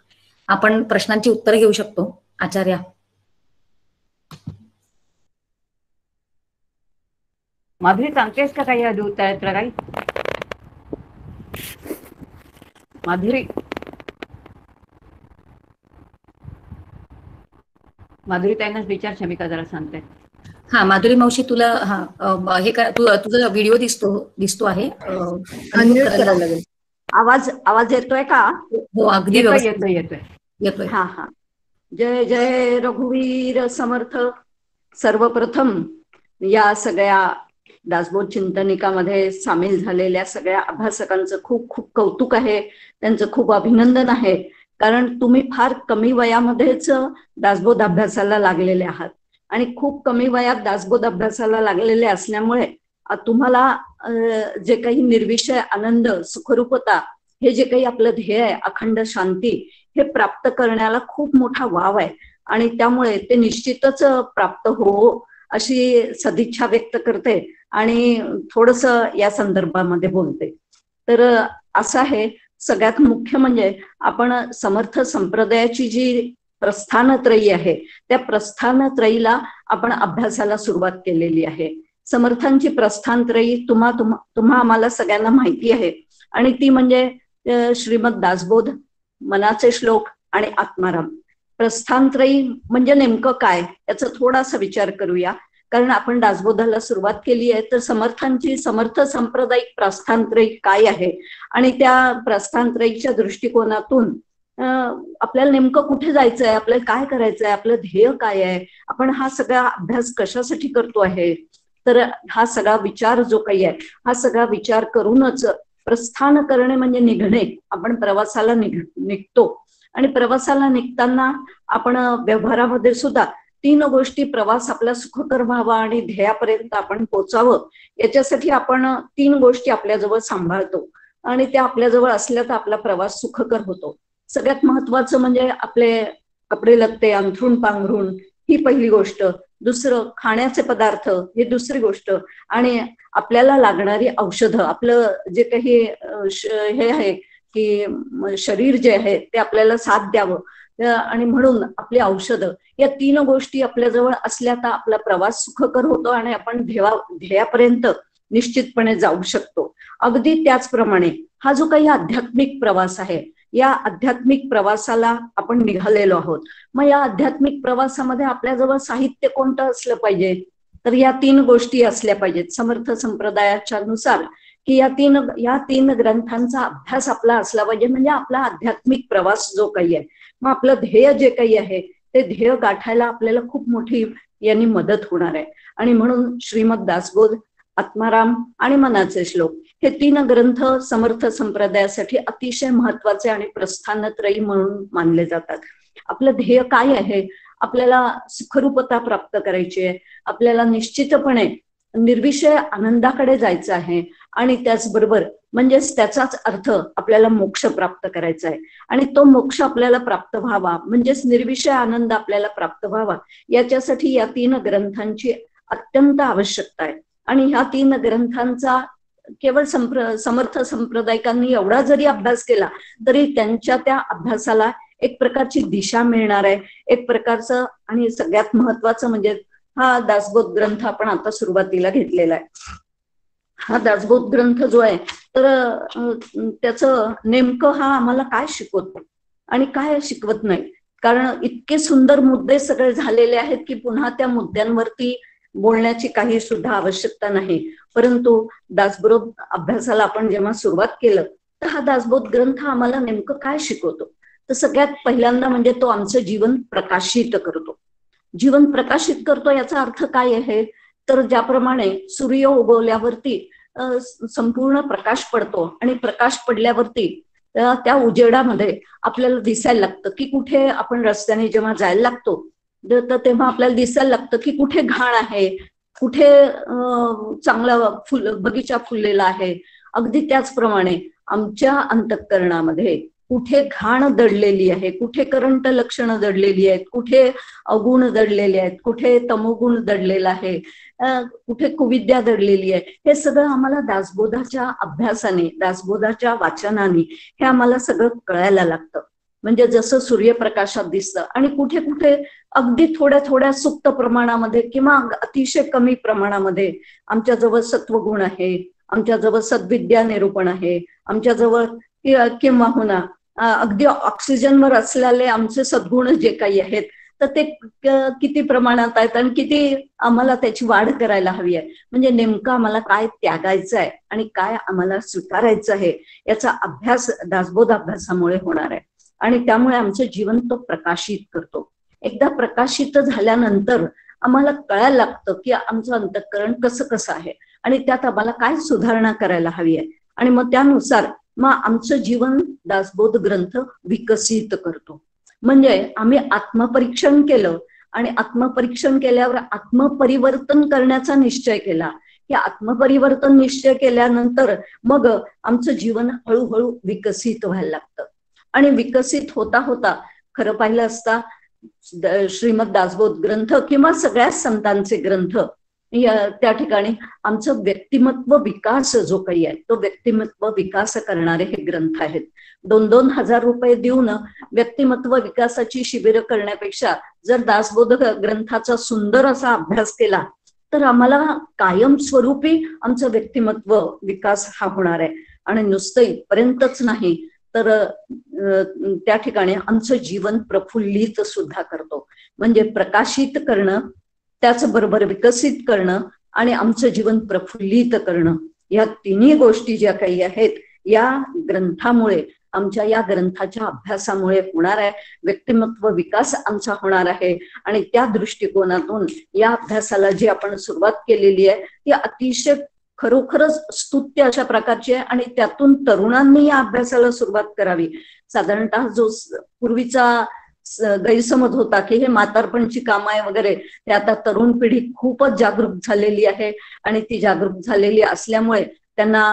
आपण प्रश्नांची उत्तर घेऊ शकतो. आचार्य, माधुरी, सांगतेस का काही आधी उत्तरातलं काही? माधुरी ताईंनाच विचार, शमिका जरा सांगते. हा, माधुरी मावशी, तुला हे तुझा व्हिडिओ दिसतो आहे. आवाज येतोय का? हो, अगदी येतोय. हा. जय जय रघुवीर समर्थ. सर्वप्रथम या सगळ्या दासबोध चिंतनिकामध्ये सामील झालेल्या सगळ्या अभ्यासकांचं खूप खूप कौतुक आहे, त्यांचं खूप अभिनंदन आहे. कारण तुम्ही फार कमी वयामध्येच दासबोध अभ्यासाला लागलेले आहात आणि खूप कमी वयात दासबोध अभ्यासाला लागलेले असल्यामुळे तुम्हाला जे काही निर्विषय आनंद, सुखरूपता, हे जे काही आपलं ध्येय आहे, अखंड शांती, हे प्राप्त करण्याला खूप मोठा वाव आहे आणि त्यामुळे ते निश्चितच प्राप्त हो अशी सदिच्छा व्यक्त करते आणि थोडस या संदर्भामध्ये बोलते. तर असं आहे, सगळ्यात मुख्य म्हणजे आपण समर्थ संप्रदायाची जी प्रस्थानत्रयी आहे त्या प्रस्थानत्रयीला आपण अभ्यासाला सुरुवात केलेली आहे. समर्थांची प्रस्थानत्रयी तुम्हा आम्हाला सगळ्यांना माहिती आहे आणि ती म्हणजे श्रीमद दासबोध, मनाचे श्लोक आणि आत्माराम. प्रस्थानत्रयी म्हणजे नेमकं काय याचा थोडासा विचार करूया. कारण आपण दासबोधाला सुरुवात केली आहे, तर समर्थांची समर्थ सांप्रदायिक प्रस्थानत्रयी काय आहे आणि त्या प्रस्थानत्रयीच्या दृष्टिकोनातून आपल्याला नेमकं कुठे जायचंय, आपल्याला काय करायचंय, आपलं ध्येय काय आहे, आपण हा सगळा अभ्यास कशासाठी करतो आहे. तर हा सगळा विचार जो काही आहे, हा सगळा विचार करूनच प्रस्थान करणे म्हणजे निघणे. आपण प्रवासाला निघतो आणि प्रवासाला निघताना आपण व्यवहारामध्ये सुद्धा 3 गोष्टी, प्रवास आपला सुखकर व्हावा आणि ध्येयापर्यंत आपण पोचावं, याच्यासाठी आपण 3 गोष्टी आपल्याजवळ सांभाळतो आणि त्या आपल्याजवळ असल्या तर आपला प्रवास सुखकर होतो. सगळ्यात महत्वाचं म्हणजे आपले कपडे लत्ते, अंथरूण पांघरूण, ही पहिली गोष्ट. दुसरं खाण्याचे पदार्थ, ही दुसरी गोष्ट. आणि आपल्याला लागणारी औषधं, आपलं जे काही हे आहे की शरीर जे आहे ते आपल्याला साथ द्यावं, आणि म्हणून आपली औषधं, या 3 गोष्टी आपल्याजवळ असल्या तर आपला प्रवास सुखकर होतो आणि आपण ध्येयापर्यंत निश्चितपणे जाऊ शकतो. अगदी त्याचप्रमाणे हा जो काही आध्यात्मिक प्रवास आहे, या आध्यात्मिक प्रवासाला आपण निघालेलो आहोत. मग या आध्यात्मिक प्रवासामध्ये आपल्याजवळ साहित्य कोणतं असलं पाहिजे, तर या 3 गोष्टी असल्या पाहिजेत समर्थ संप्रदायाच्या नुसार, की या तीन ग्रंथांचा अभ्यास आपला असला पाहिजे. म्हणजे आपला आध्यात्मिक प्रवास जो काही आहे, मग आपलं ध्येय जे काही आहे ते ध्येय गाठायला आपल्याला खूप मोठी यांनी मदत होणार आहे. आणि म्हणून श्रीमद दासबोध, आत्माराम आणि मनाचे श्लोक हे 3 ग्रंथ समर्थ संप्रदायासाठी अतिशय महत्वाचे आणि प्रस्थानत्रयी म्हणून मानले जातात. आपलं ध्येय काय आहे, आपल्याला सुखरूपता प्राप्त करायची आहे, आपल्याला निश्चितपणे निर्विषय आनंदाकडे जायचं आहे आणि त्याचबरोबर म्हणजेच त्याचाच अर्थ आपल्याला मोक्ष प्राप्त करायचा आहे. आणि तो मोक्ष आपल्याला प्राप्त व्हावा, म्हणजेच निर्विषय आनंद आपल्याला प्राप्त व्हावा, याच्यासाठी या 3 ग्रंथांची अत्यंत आवश्यकता आहे. आणि ह्या 3 ग्रंथांचा केवळ समर्थ संप्रदायिकांनी एवढा जरी अभ्यास केला तरी त्यांच्या त्या अभ्यासाला एक प्रकारची दिशा मिळणार आहे, एक प्रकारचं. आणि सगळ्यात महत्वाचं म्हणजे हा दासबोध ग्रंथ आपण आता सुरुवातीला घेतलेला आहे. हा दासबोध ग्रंथ जो आहे तर त्याचं नेमकं हा आम्हाला काय शिकवतो आणि काय शिकवत नाही. कारण इतके सुंदर मुद्दे सगळे झालेले आहेत की पुन्हा त्या मुद्द्यांवरती बोलण्याची काही सुद्धा आवश्यकता नाही. परंतु दासबोध अभ्यासाला आपण जेव्हा सुरुवात केलं तर हा दासबोध ग्रंथ आम्हाला नेमकं काय शिकवतो, तर सगळ्यात पहिल्यांदा म्हणजे तो आमचं जीवन प्रकाशित करतो. जीवन प्रकाशित करतो याचा अर्थ काय आहे, तर ज्याप्रमाणे सूर्य उगवल्यावरती संपूर्ण प्रकाश पडतो आणि प्रकाश पडल्यावरती त्या उजेडामध्ये आपल्याला दिसायला लागतं की कुठे आपण रस्त्याने जेव्हा जायला लागतो तर तेव्हा आपल्याला दिसायला लागतं की कुठे घाण आहे, कुठे चांगला बगीचा फुललेला आहे. अगदी त्याचप्रमाणे आमच्या अंतःकरणामध्ये कुठे घाण दडलेली आहे, कुठे करंट लक्षणं दडलेली आहेत, कुठे अवगुण दडलेले आहेत, कुठे तमोगुण दडलेला आहे, कुठे कुविद्या दडलेली आहे, हे सगळं आम्हाला दासबोधाच्या अभ्यासाने, दासबोधाच्या वाचनाने हे आम्हाला सगळं कळायला लागतं. म्हणजे जसं सूर्यप्रकाशात दिसतं आणि कुठे कुठे अगदी थोड्या थोड्या सुप्त प्रमाणामध्ये किंवा अतिशय कमी प्रमाणामध्ये आमच्याजवळ सत्वगुण आहे, आमच्याजवळ सद्विद्या निरूपण आहे, आमच्याजवळ किंवा होणार अगदी ऑक्सिजनवर असलेले आमचे सद्गुण जे काही आहेत तर ते किती प्रमाणात आहेत आणि किती आम्हाला त्याची वाढ करायला हवी आहे. म्हणजे नेमकं आम्हाला काय त्यागायचं आहे आणि काय आम्हाला स्वीकारायचं आहे याचा अभ्यास दासबोध अभ्यासामुळे होणार आहे. आणि त्यामुळे आमचं जीवन तो प्रकाशित करतो. एकदा प्रकाशित झाल्यानंतर आम्हाला कळायला लागतं की आमचं अंतःकरण कसं आहे आणि त्यात आम्हाला काय सुधारणा करायला हवी आहे. आणि मग त्यानुसार मग आमचं जीवन दासबोध ग्रंथ विकसित करतो. म्हणजे आम्ही आत्मपरीक्षण केलं आणि आत्मपरीक्षण केल्यावर आत्मपरिवर्तन करण्याचा निश्चय केला. की आत्मपरिवर्तन निश्चय केल्यानंतर मग आमचं जीवन हळूहळू विकसित व्हायला लागतं. आणि विकसित होता होता खरं पाहिलं असता श्रीमद दासबोध ग्रंथ किंवा सगळ्याच संतांचे ग्रंथ त्या ठिकाणी आमचं व्यक्तिमत्व विकास जो काही आहे तो व्यक्तिमत्व विकास करणारे हे ग्रंथ आहेत. 2-2 हजार रुपये देऊन व्यक्तिमत्व विकासाची शिबिरं करण्यापेक्षा जर दासबोध ग्रंथाचा सुंदर असा अभ्यास केला तर आम्हाला कायमस्वरूपी आमचं व्यक्तिमत्व विकास हा होणार आहे. आणि नुसतं इथपर्यंतच नाही तर त्या ठिकाणी आमचं जीवन प्रफुल्लित सुद्धा करतो. म्हणजे प्रकाशित करणं, त्याचबरोबर विकसित करणं आणि आमचं जीवन प्रफुल्लित करणं, या तिन्ही गोष्टी ज्या काही आहेत या ग्रंथामुळे, आमच्या या ग्रंथाच्या अभ्यासामुळे होणार आहे. व्यक्तिमत्व विकास आमचा होणार आहे. आणि त्या दृष्टिकोनातून या अभ्यासाला जी आपण सुरुवात केलेली आहे ती अतिशय खरोखरच स्तुत्य अशा प्रकारची आहे. आणि त्यातून तरुणांनी या अभ्यासाला सुरुवात करावी. साधारणतः जो पूर्वीचा गैरसमज होता की हे म्हातारपणची काम आहे वगैरे, ते आता तरुण पिढी खूपच जागरूक झालेली आहे. आणि ती जागरूक झालेली असल्यामुळे त्यांना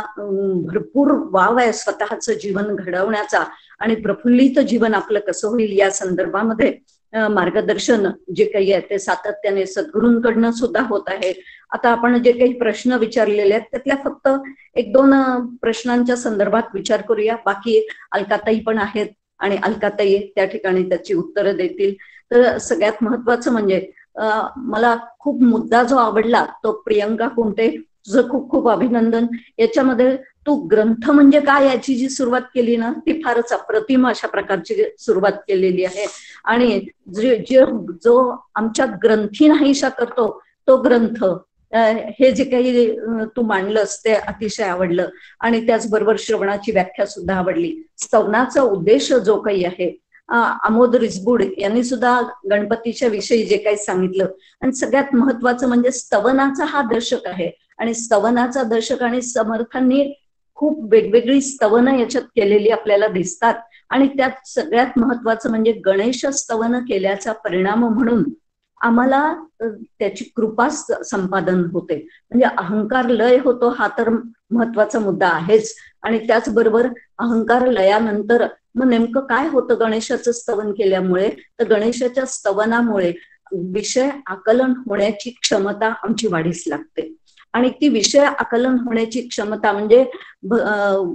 भरपूर वाव आहे स्वतःचं जीवन घडवण्याचा. आणि प्रफुल्लित जीवन आपलं कसं होईल या संदर्भामध्ये मार्गदर्शन जे काही आहे ते सातत्याने सद्गुरूंकडनं सुद्धा होत आहे. आता आपण जे काही प्रश्न विचारलेले आहेत त्यातल्या फक्त 1-2 प्रश्नांच्या संदर्भात विचार करूया. बाकी अलकाताई पण आहेत आणि अलकाताई त्या ठिकाणी त्याची उत्तरं देतील. तर सगळ्यात महत्वाचं म्हणजे मला खूप मुद्दा जो आवडला तो प्रियंका कुंटे, तुझं खूप खूप अभिनंदन. याच्यामध्ये तू ग्रंथ म्हणजे काय याची जी सुरुवात केली ना ती फारच अप्रतिम अशा प्रकारची सुरुवात केलेली आहे. आणि जो आमच्या ग्रंथी नाहीशा करतो तो ग्रंथ, हे जे काही तू मांडलंस ते अतिशय आवडलं. आणि त्याचबरोबर श्रवणाची व्याख्या सुद्धा आवडली. स्तवनाचा उद्देश जो काही आहे, आमोद रिसबूड यांनी सुद्धा गणपतीच्या विषयी जे काही सांगितलं. आणि सगळ्यात महत्वाचं म्हणजे स्तवनाचा हा दशक आहे. आणि स्तवनाचा दशक आणि समर्थांनी खूप वेगवेगळी स्तवनं याच्यात केलेली आपल्याला दिसतात. आणि त्यात सगळ्यात महत्वाचं म्हणजे गणेश स्तवन केल्याचा परिणाम म्हणून आम्हाला त्याची कृपा संपादन होते. म्हणजे अहंकार लय होतो हा तर महत्वाचा मुद्दा आहेच. आणि त्याचबरोबर अहंकार लयानंतर मग नेमकं काय होतं गणेशाचं स्तवन केल्यामुळे, तर गणेशाच्या स्तवनामुळे विषय आकलन होण्याची क्षमता आमची वाढीस लागते. आणि ती विषय आकलन होण्याची क्षमता म्हणजे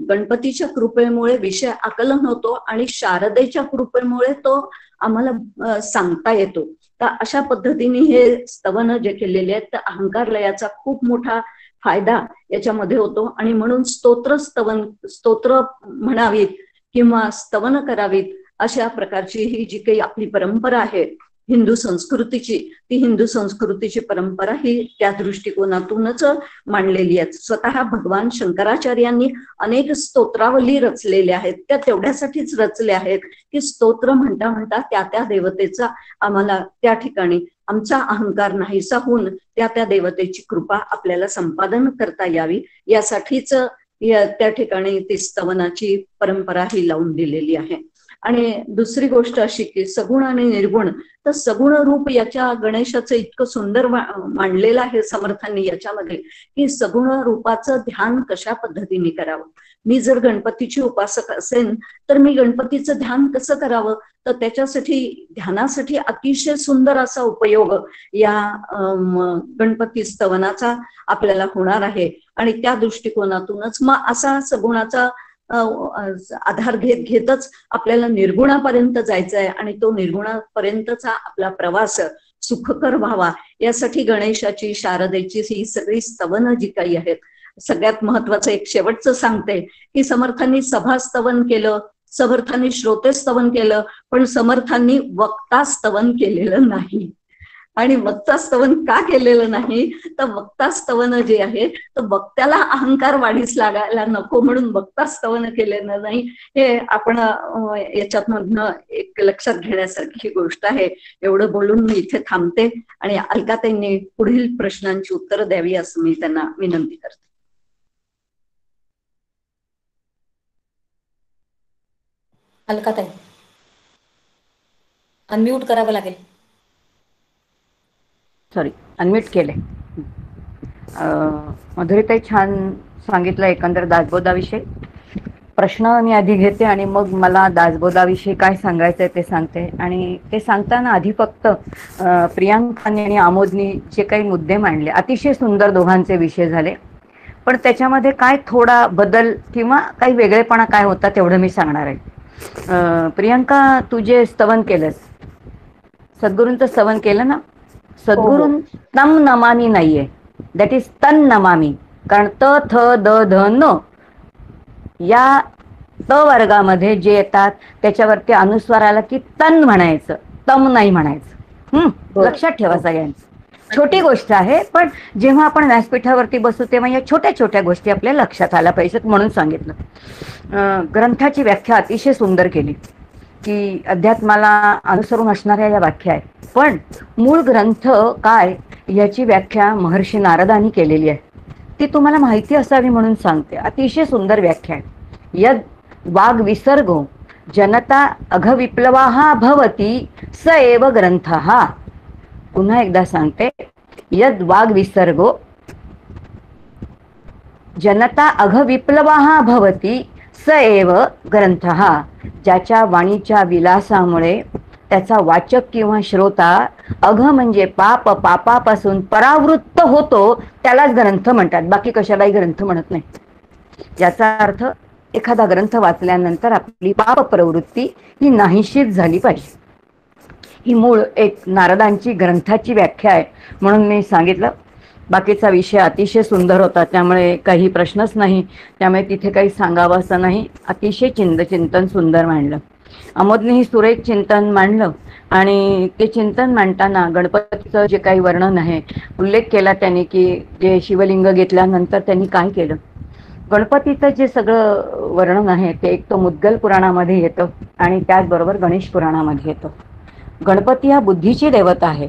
गणपतीच्या कृपेमुळे विषय आकलन होतो आणि शारदेच्या कृपेमुळे तो आम्हाला सांगता येतो. तर अशा पद्धतीने हे स्तवन जे केलेले आहेत तर अहंकार लयाचा खूप मोठा फायदा याच्यामध्ये होतो. आणि म्हणून स्तोत्र म्हणावीत किंवा स्तवन करावीत अशा प्रकारची ही जी काही आपली परंपरा आहे हिंदू संस्कृतीची, ती हिंदू संस्कृतीची परंपरा ही त्या दृष्टिकोनातूनच मांडलेली आहे. स्वतः भगवान शंकराचार्यांनी अनेक स्तोत्रावली रचलेल्या आहेत. त्या तेवढ्यासाठीच रचल्या आहेत की स्तोत्र म्हणता म्हणता त्या देवतेचा आम्हाला त्या ठिकाणी आमचा अहंकार नाहीसा होऊन त्या देवतेची कृपा आपल्याला संपादन करता यावी, यासाठीच त्या ठिकाणी ती स्तवनाची परंपरा ही लावून दिलेली आहे. आणि दुसरी गोष्ट अशी की सगुण आणि निर्गुण, तर सगुण रूप याच्या गणेशाचं इतकं सुंदर मांडलेलं आहे समर्थांनी याच्यामध्ये की सगुण रूपाचं ध्यान कशा पद्धतीने करावं. मी जर गणपतीची उपासक असेल तर मी गणपतीचं ध्यान कसं करावं, तर त्याच्यासाठी ध्यानासाठी अतिशय सुंदर असा उपयोग या गणपती स्तवनाचा आपल्याला होणार आहे. आणि त्या दृष्टिकोनातूनच मग असा सगुणाचा आधार घेतच आपल्याला निर्गुणापर्यंत जायचं आहे. आणि तो निर्गुणापर्यंतचा आपला प्रवास सुखकर व्हावा यासाठी गणेशाची, शारदेची ही सगळी स्तवनं जी काही आहेत. सगळ्यात महत्वाचं एक शेवटचं सांगते की समर्थांनी सभास्तवन केलं, समर्थांनी श्रोतेस्तवन केलं, पण समर्थांनी वक्तास्तवन केलेलं नाही. आणि वक्तास्तवन का केलेलं नाही, तर वक्तास्तवन जे आहे तर वक्त्याला अहंकार वाढीस लागायला नको म्हणून वक्तास्तवन केलेलं नाही. हे आपण याच्यातमधनं एक लक्षात घेण्यासारखी गोष्ट आहे. एवढं बोलून मी इथे थांबते आणि अलकाताईंनी पुढील प्रश्नांची उत्तरं द्यावी असं मी त्यांना विनंती करते. अलकाताई, अनम्यूट करावं लागेल. सॉरी, अनम्यूट केले. मधुरीताई छान सांगितलं एकंदर दासबोधाविषयी. प्रश्न मी आधी घेते आणि मग मला दासबोधाविषयी काय सांगायचं आहे ते सांगते. आणि ते सांगताना आधी फक्त प्रियांकाने आणि आमोदनी जे काही मुद्दे मांडले अतिशय सुंदर दोघांचे विषय झाले. पण त्याच्यामध्ये काय थोडा बदल किंवा काही वेगळेपणा काय होता तेवढं मी सांगणार आहे. प्रियांका, तू जे स्तवन केलंस, सद्गुरूंचं स्तवन केलं ना, सद्गुरूं तम नमामी नाहीये, दॅट इज तन नमामी. कारण त थ द ध न या त वर्गामध्ये जे येतात त्याच्यावरती अनुस्वार आला की तन म्हणायचं, तम नाही म्हणायचं. लक्षात ठेवा सगळ्यांचं. छोटी गोष्ट आहे, पण जेव्हा आपण व्यासपीठावरती बसू तेव्हा या छोट्या छोट्या गोष्टी आपल्या लक्षात आल्या पाहिजेत म्हणून सांगितलं. ग्रंथाची व्याख्या अतिशय सुंदर केली की अध्यात्माला अनुसरून असणाऱ्या या व्याख्या आहेत, पण मूळ ग्रंथ काय याची व्याख्या महर्षी नारदांनी केलेली आहे. ती तुम्हाला माहिती असावी म्हणून सांगते. अतिशय सुंदर व्याख्या आहे. यद वाग विसर्गो जनता अघविप्लवा भवती स एव ग्रंथ. पुन्हा एकदा सांगते. यद वाग विसर्गो जनता अघविप्लवा भवती स एव ग्रंथ. ज्याच्या वाणीच्या विलासामुळे त्याचा वाचक किंवा श्रोता अघ म्हणजे पाप, पापापासून परावृत्त होतो त्यालाच ग्रंथ म्हणतात. बाकी कशालाही ग्रंथ म्हणत नाही. याचा अर्थ एखादा ग्रंथ वाचल्यानंतर आपली पाप प्रवृत्ती ही नाहीशीच झाली पाहिजे. ही मूळ एक नारदांची ग्रंथाची व्याख्या आहे म्हणून मी सांगितलं. बाकीचा विषय अतिशय सुंदर होता, त्यामुळे काही प्रश्नच नाही, त्यामुळे तिथे काही सांगावं असं नाही. अतिशय चिंतन सुंदर मांडलं अमोदनेही. सुरेख चिंतन मांडलं आणि ते चिंतन मांडताना गणपतीचं जे काही वर्णन आहे उल्लेख केला त्यांनी की जे शिवलिंग घेतल्यानंतर त्यांनी काय केलं. गणपतीचं जे सगळं वर्णन आहे ते एक तो मुद्गल पुराणामध्ये येतं आणि त्याचबरोबर गणेश पुराणामध्ये येतं. गणपती हा बुद्धीची देवता आहे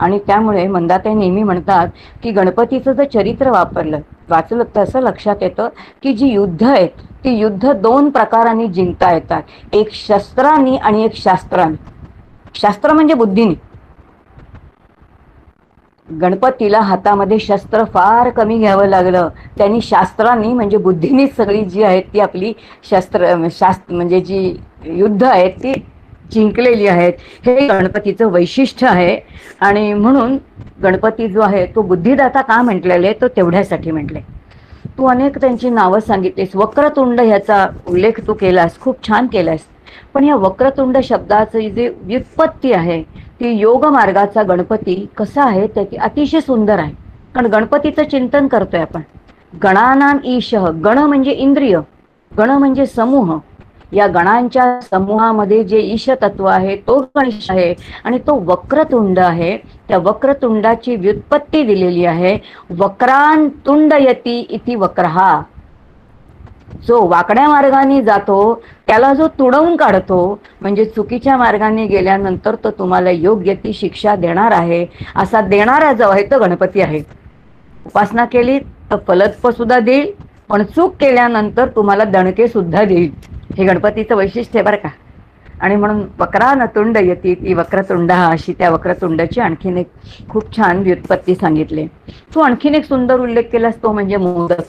आणि त्यामुळे मंदाताई नेहमी म्हणतात की गणपतीचं जर चरित्र वाचलं तसं लक्षात येतं की जी युद्ध आहेत ती युद्ध दोन प्रकारांनी जिंकता येतात. एक शस्त्रांनी आणि एक शास्त्रांनी. शास्त्र म्हणजे बुद्धीने. गणपतीला हातामध्ये शस्त्र फार कमी घ्यावं लागलं. त्यांनी शास्त्रांनी म्हणजे बुद्धीनीच सगळी जी आहेत ती आपली शास्त्र म्हणजे जी युद्ध आहेत ती जिंकलेली आहेत. हे गणपतीचं वैशिष्ट्य आहे आणि म्हणून गणपती जो आहे तो बुद्धिदाता का म्हटलेला आहे तो तेवढ्यासाठी म्हटले. तू अनेक त्यांची नावं सांगितलीस. वक्रतुंड ह्याचा उल्लेख तू केलास, खूप छान केलास. पण या वक्रतुंड शब्दाचं जे व्युत्पत्ती आहे ती योग मार्गाचा गणपती कसा आहे त्याची अतिशय सुंदर आहे. कारण गणपतीचं चिंतन करतोय आपण. गणानाम ईशः. गण म्हणजे इंद्रिय, गण म्हणजे समूह. या गणांच्या समूहामध्ये जे ईश तत्व आहे तो गणेश आहे आणि तो वक्रतुंड आहे. त्या वक्रतुंडाची व्युत्पत्ती दिलेली आहे. वक्रान तुंडयती इति वक्रहा. जो वाकड्या मार्गाने जातो त्याला जो तुडवून काढतो म्हणजे चुकीच्या मार्गाने गेल्यानंतर तो तुम्हाला योग्य ती शिक्षा देणार आहे. असा देणारा जो आहे तो गणपती आहे. उपासना केली तर फलत्व सुद्धा देईल, पण चूक केल्यानंतर तुम्हाला दणके सुद्धा देईल. हे गणपतीचं वैशिष्ट्य आहे बरं का. आणि म्हणून वक्रान तुंड यती ती वक्रतुंड अशी त्या वक्रतुंडाची आणखीन एक खूप छान व्युत्पत्ती सांगितली. तो आणखीन एक सुंदर उल्लेख केलास तो म्हणजे मोदक.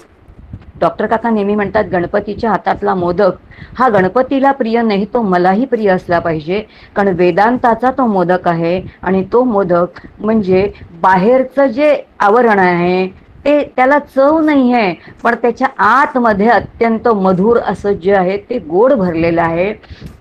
डॉक्टर काका नेहमी म्हणतात गणपतीच्या हातातला मोदक हा गणपतीला प्रिय नाही, तो मलाही प्रिय असला पाहिजे. कारण वेदांताचा तो मोदक आहे आणि तो मोदक म्हणजे बाहेरचं जे आवरण आहे ते त्याला चव नाही आहे, पण त्याच्या आतमध्ये अत्यंत मधुर असं जे आहे ते गोड भरलेलं आहे.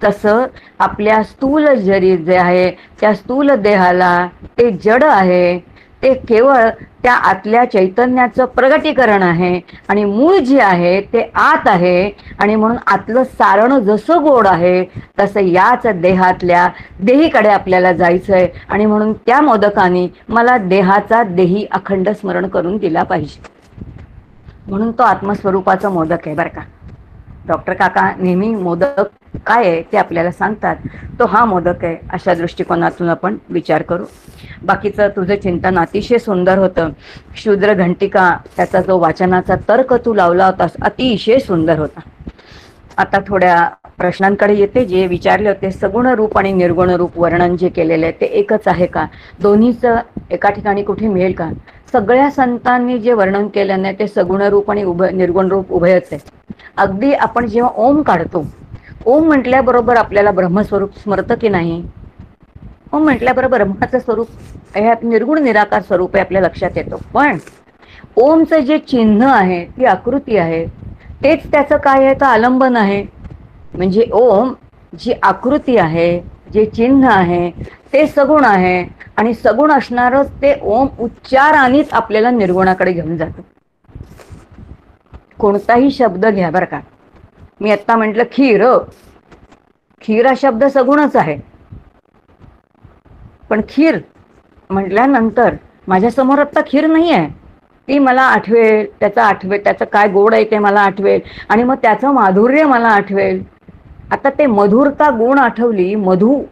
तसं आपल्या स्थूल शरीर जे आहे त्या स्थूल देहाला ते जड आहे, ते केवळ त्या आतल्या चैतन्याचं प्रगटीकरण आहे आणि मूळ जे आहे ते आत आहे. आणि म्हणून आतलं सारण जसं गोड आहे तसं याच देहातल्या देहीकडे आपल्याला जायचंय आणि म्हणून त्या मोदकाने मला देहाचा देही अखंड स्मरण करून दिला पाहिजे. म्हणून तो आत्मस्वरूपाचा मोदक आहे बरं का. डॉक्टर काका नेहमी मोदक काय आहे ते आपल्याला सांगतात. तो हा मोदक आहे. अशा दृष्टिकोनातून आपण विचार करू. बाकीचं तुझं चिंतन अतिशय सुंदर होतं. शूद्र घंटिका त्याचा जो वाचनाचा तर्क तू लावला होतास अतिशय सुंदर होता. आता थोड्या प्रश्नांकडे येते जे विचारले होते. सगुण रूप आणि निर्गुण रूप वर्णन जे केलेले आहे ते एकच आहे का? दोन्हीचं एका ठिकाणी कुठे मिळेल का? सगळ्या संतांनी जे वर्णन केलं नाही ते सगुण रूप आणि निर्गुण रूप उभयच आहे. अगदी आपण जेव्हा ओम काढतो, ओम म्हटल्याबरोबर आपल्याला ब्रह्मस्वरूप स्मरतं की नाही? ओम म्हटल्याबरोबर ब्रह्माचं स्वरूप ह्यात निर्गुण निराकार स्वरूप आहे आपल्या लक्षात येतो. पण ओमचं जे चिन्ह आहे ती आकृती आहे तेच त्याचं काय आहे तर आलंबन आहे. म्हणजे ओम जी आकृती आहे जे चिन्ह आहे ते सगुण आहे आणि सगुण असणारच ते ओम उच्चारानेच आपल्याला निर्गुणाकडे घेऊन जातो. कोणताही शब्द घ्या बरं का. मी आत्ता म्हटलं खीर, खीर हा शब्द सगुणच आहे, पण खीर म्हटल्यानंतर माझ्यासमोर आत्ता खीर नाही आहे, ती मला आठवेल, त्याचं काय गोड आहे ते मला आठवेल आणि मग त्याचं माधुर्य मला आठवेल. आता ते मधुरता गुण आठवली, मधु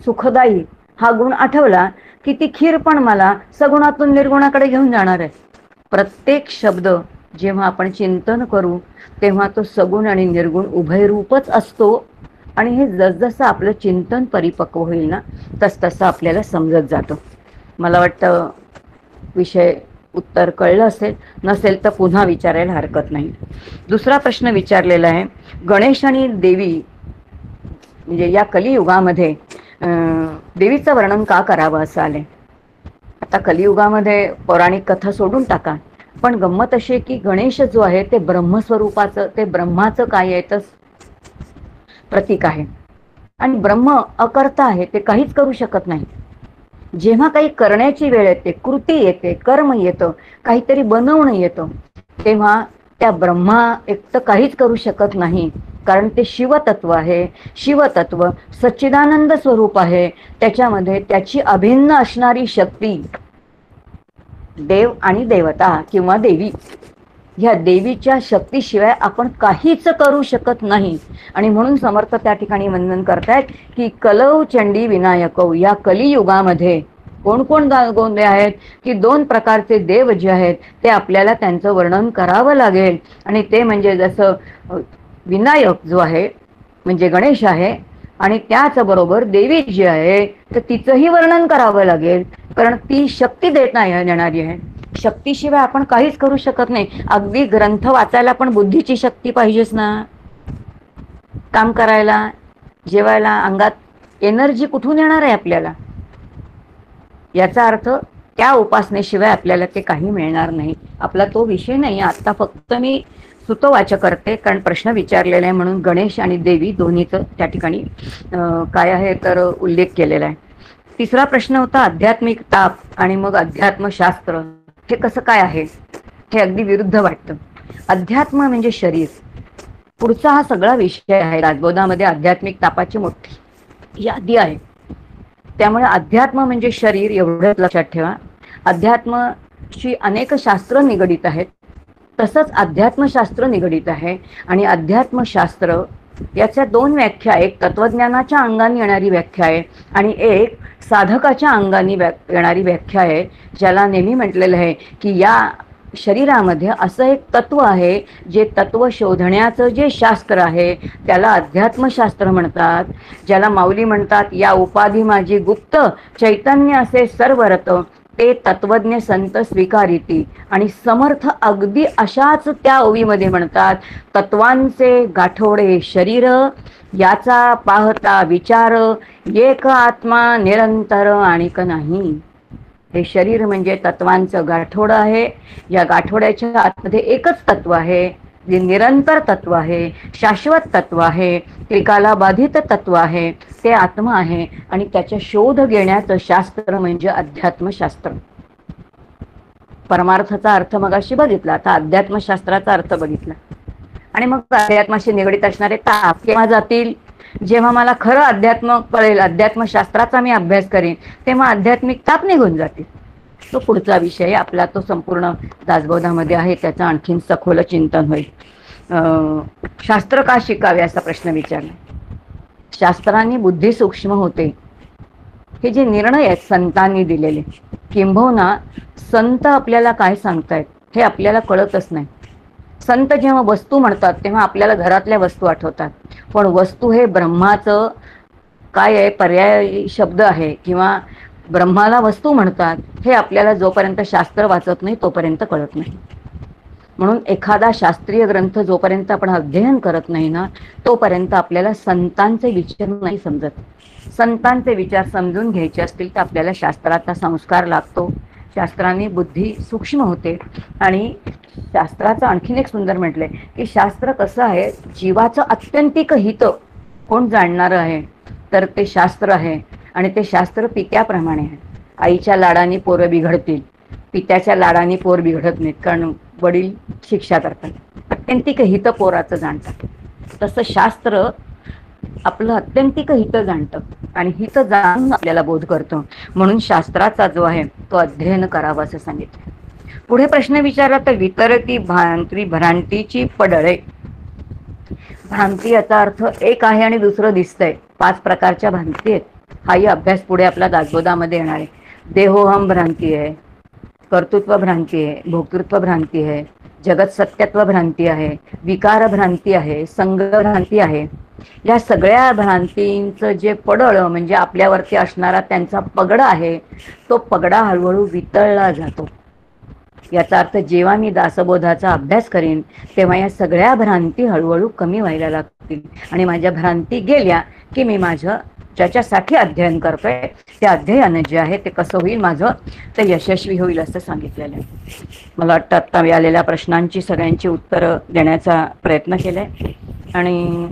सुखदायी हा गुण आठवला की ती खीर पण मला सगुणातून निर्गुणाकडे घेऊन जाणार आहे. प्रत्येक शब्द जेव्हा आपण चिंतन करू तेव्हा तो सगुण आणि निर्गुण उभयरूपच असतो आणि हे जसजसं आपलं चिंतन परिपक्व होईल ना तसतसं आपल्याला समजत जातं. मला वाटतं विषय उत्तर कळलं असेल, नसेल तर पुन्हा विचारायला हरकत नाही. दुसरा प्रश्न विचारलेला आहे, गणेश आणि देवी म्हणजे या कलियुगामध्ये देवीचं वर्णन का करावं असं आलंय. आता कलियुगामध्ये पौराणिक कथा सोडून टाका, पण गंमत अशी की गणेश जो आहे ते ब्रह्मस्वरूपाचं, ते ब्रह्माचं काय आहे तर प्रतीक आहे आणि ब्रह्म अकर्ता आहे, ते काहीच करू शकत नाही. जेव्हा काही करण्याची वेळ येते, कृती येते, कर्म येतं, काहीतरी बनवणं येतं, तेव्हा त्या ब्रह्मा एक तर काहीच करू शकत नाही, कारण ते शिवतत्व आहे. शिवतत्व सच्चिदानंद स्वरूप आहे, त्याच्यामध्ये त्याची अभिन्न असणारी शक्ती देव आणि देवता किंवा देवी, ह्या देवीच्या शक्तीशिवाय आपण काहीच करू शकत नाही. आणि म्हणून समर्थ त्या ठिकाणी वंदन करतायत की कलौ चंडी विनायकौ. या कलियुगामध्ये कोण कोण गोंधळे आहेत की 2 प्रकारचे देव जे आहेत ते आपल्याला त्यांचं वर्णन करावं लागेल. आणि ते म्हणजे जसं विनायक जो आहे म्हणजे गणेश आहे आणि त्याचबरोबर देवी जी आहे तर तिचंही वर्णन करावं लागेल, कारण ती शक्ती देणारी आहे. शक्तीशिवाय आपण काहीच करू शकत नाही. अगदी ग्रंथ वाचायला पण बुद्धीची शक्ती पाहिजेच ना, काम करायला, जेवायला अंगात एनर्जी कुठून येणार आहे आपल्याला. याचा अर्थ त्या उपासनेशिवाय आपल्याला ते काही मिळणार नाही. आपला तो विषय नाही. आता फक्त मी सुतोवाच करते, कारण प्रश्न विचारलेला आहे म्हणून गणेश आणि देवी दोन्हीचं त्या ठिकाणी काय आहे तर उल्लेख केलेला आहे. तिसरा प्रश्न होता आध्यात्मिक ताप आणि मग अध्यात्मशास्त्र हे कसं काय आहे. हे अगदी विरुद्ध वाटतं. अध्यात्म म्हणजे शरीर. पुढचा हा सगळा विषय आहे. दासबोधामध्ये आध्यात्मिक तापाची मोठी यादी आहे. त्यामुळे अध्यात्म म्हणजे शरीर एवढंच लक्षात ठेवा. अध्यात्मशी अनेक शास्त्र निगडित आहेत, तसंच अध्यात्मशास्त्र निगडित आहे. आणि अध्यात्मशास्त्र याच्या 2 व्याख्या, एक तत्वज्ञानाच्या अंगाने येणारी व्याख्या आहे आणि एक साधकाच्या अंगाने येणारी व्याख्या आहे. ज्याला नेहमी म्हटलेलं आहे की या शरीरामध्ये असं एक तत्व आहे, जे तत्व शोधण्याचं जे शास्त्र आहे त्याला अध्यात्मशास्त्र म्हणतात. ज्याला माऊली म्हणतात या उपाधी माझी गुप्त चैतन्य असे सर्वरत, ते तत्वज्ञ संत स्वीकारिती. आणि समर्थ अगदी अशाच त्या ओवीमध्ये म्हणतात तत्वांचे गाठोडे शरीर, याचा पाहता विचार, एक आत्मा निरंतर आणिक नाही. हे शरीर म्हणजे तत्वांचं गाठोडं आहे. या गाठोड्याच्या आतमध्ये एकच तत्व आहे, जे निरंतर तत्व आहे, शाश्वत तत्व आहे, त्रिकाला बाधित तत्व आहे, ते आत्मा आहे. आणि त्याचा शोध घेण्याचं शास्त्र म्हणजे अध्यात्मशास्त्र. परमार्थाचा अर्थ मगाशी बघितला, आता अध्यात्मशास्त्राचा अर्थ बघितला. आणि मग अध्यात्माशी निगडित असणारे ताप केव्हा जातील, जेव्हा मला खरं अध्यात्म कळेल, अध्यात्मशास्त्राचा मी अभ्यास करेन, तेव्हा आध्यात्मिक ताप निघून जातील. तो पुढचा विषय आपला, तो संपूर्ण दासबोधामध्ये आहे, त्याचं आणखीन सखोल चिंतन होईल. शास्त्र का शिकावे असा प्रश्न विचारला. शास्त्रांनी बुद्धी सूक्ष्म होते. हे जे निर्णय आहेत संतांनी दिलेले, किंबहुना संत आपल्याला काय सांगतायत हे आपल्याला कळतच नाही. संत जेव्हा वस्तू म्हणतात तेव्हा आपल्याला घरातल्या वस्तू आठवतात, पण वस्तू हे ब्रह्माचं काय आहे पर्याय शब्द आहे, किंवा ब्रह्माला वस्तू म्हणतात हे आपल्याला जोपर्यंत शास्त्र वाचत नाही तोपर्यंत कळत नाही. म्हणून एखादा शास्त्रीय ग्रंथ जोपर्यंत आपण अध्ययन करत नाही ना तोपर्यंत आपल्याला संतांचे विचार नाही समजत. संतांचे विचार समजून घ्यायचे असतील तर आपल्याला शास्त्राचा संस्कार लागतो. शास्त्राने बुद्धी सूक्ष्म होते. आणि शास्त्राचं आणखीन एक सुंदर म्हटलंय की शास्त्र कसं आहे, जीवाचं अत्यंतिक हित कोण जाणणारं आहे तर ते शास्त्र आहे. आणि ते शास्त्र पित्याप्रमाणे आहे. आईच्या लाडाने पोरं बिघडतील, पित्याच्या लाडाने पोर बिघडत नाहीत, कारण वडील शिक्षा करतात. अत्यंतिक हित पोराचं जाणतात. तसं शास्त्र आपलं अत्यंतिक हित जाणतं आणि हित जाणून आपल्याला बोध करतं. म्हणून शास्त्राचा जो आहे तो अध्ययन करावा असं सांगितलं. पुढे प्रश्न विचारला तर वितरती भ्रांतीची पडळे. भ्रांती याचा अर्थ एक आहे आणि दुसरं दिसतंय. 5 प्रकारच्या भ्रांती आहेत. हाही अभ्यास पुढे आपला दासबोधामध्ये येणार आहे. देहोहम भ्रांती आहे, कर्तृत्व भ्रांती आहे, भोक्तृत्व भ्रांती आहे, जगत सत्यत्व भ्रांती आहे, विकार भ्रांती आहे, संग भ्रांती आहे. या सगळ्या भ्रांतींचं जे पडळ म्हणजे आपल्यावरती असणारा त्यांचा पगडा आहे, तो पगडा हळूहळू वितळला जातो. याचा अर्थ जेव्हा मी दासबोधाचा अभ्यास करीन तेव्हा या सगळ्या भ्रांती हळूहळू कमी व्हायला लागतील आणि माझ्या भ्रांती गेल्या की मी माझं ज्याच्यासाठी अध्ययन करतोय ते अध्ययन जे आहे ते कसं होईल माझं ते यशस्वी होईल असं सांगितलेलं आहे. मला वाटतं आत्ता आलेल्या प्रश्नांची सगळ्यांची उत्तरं देण्याचा प्रयत्न केलाय आणि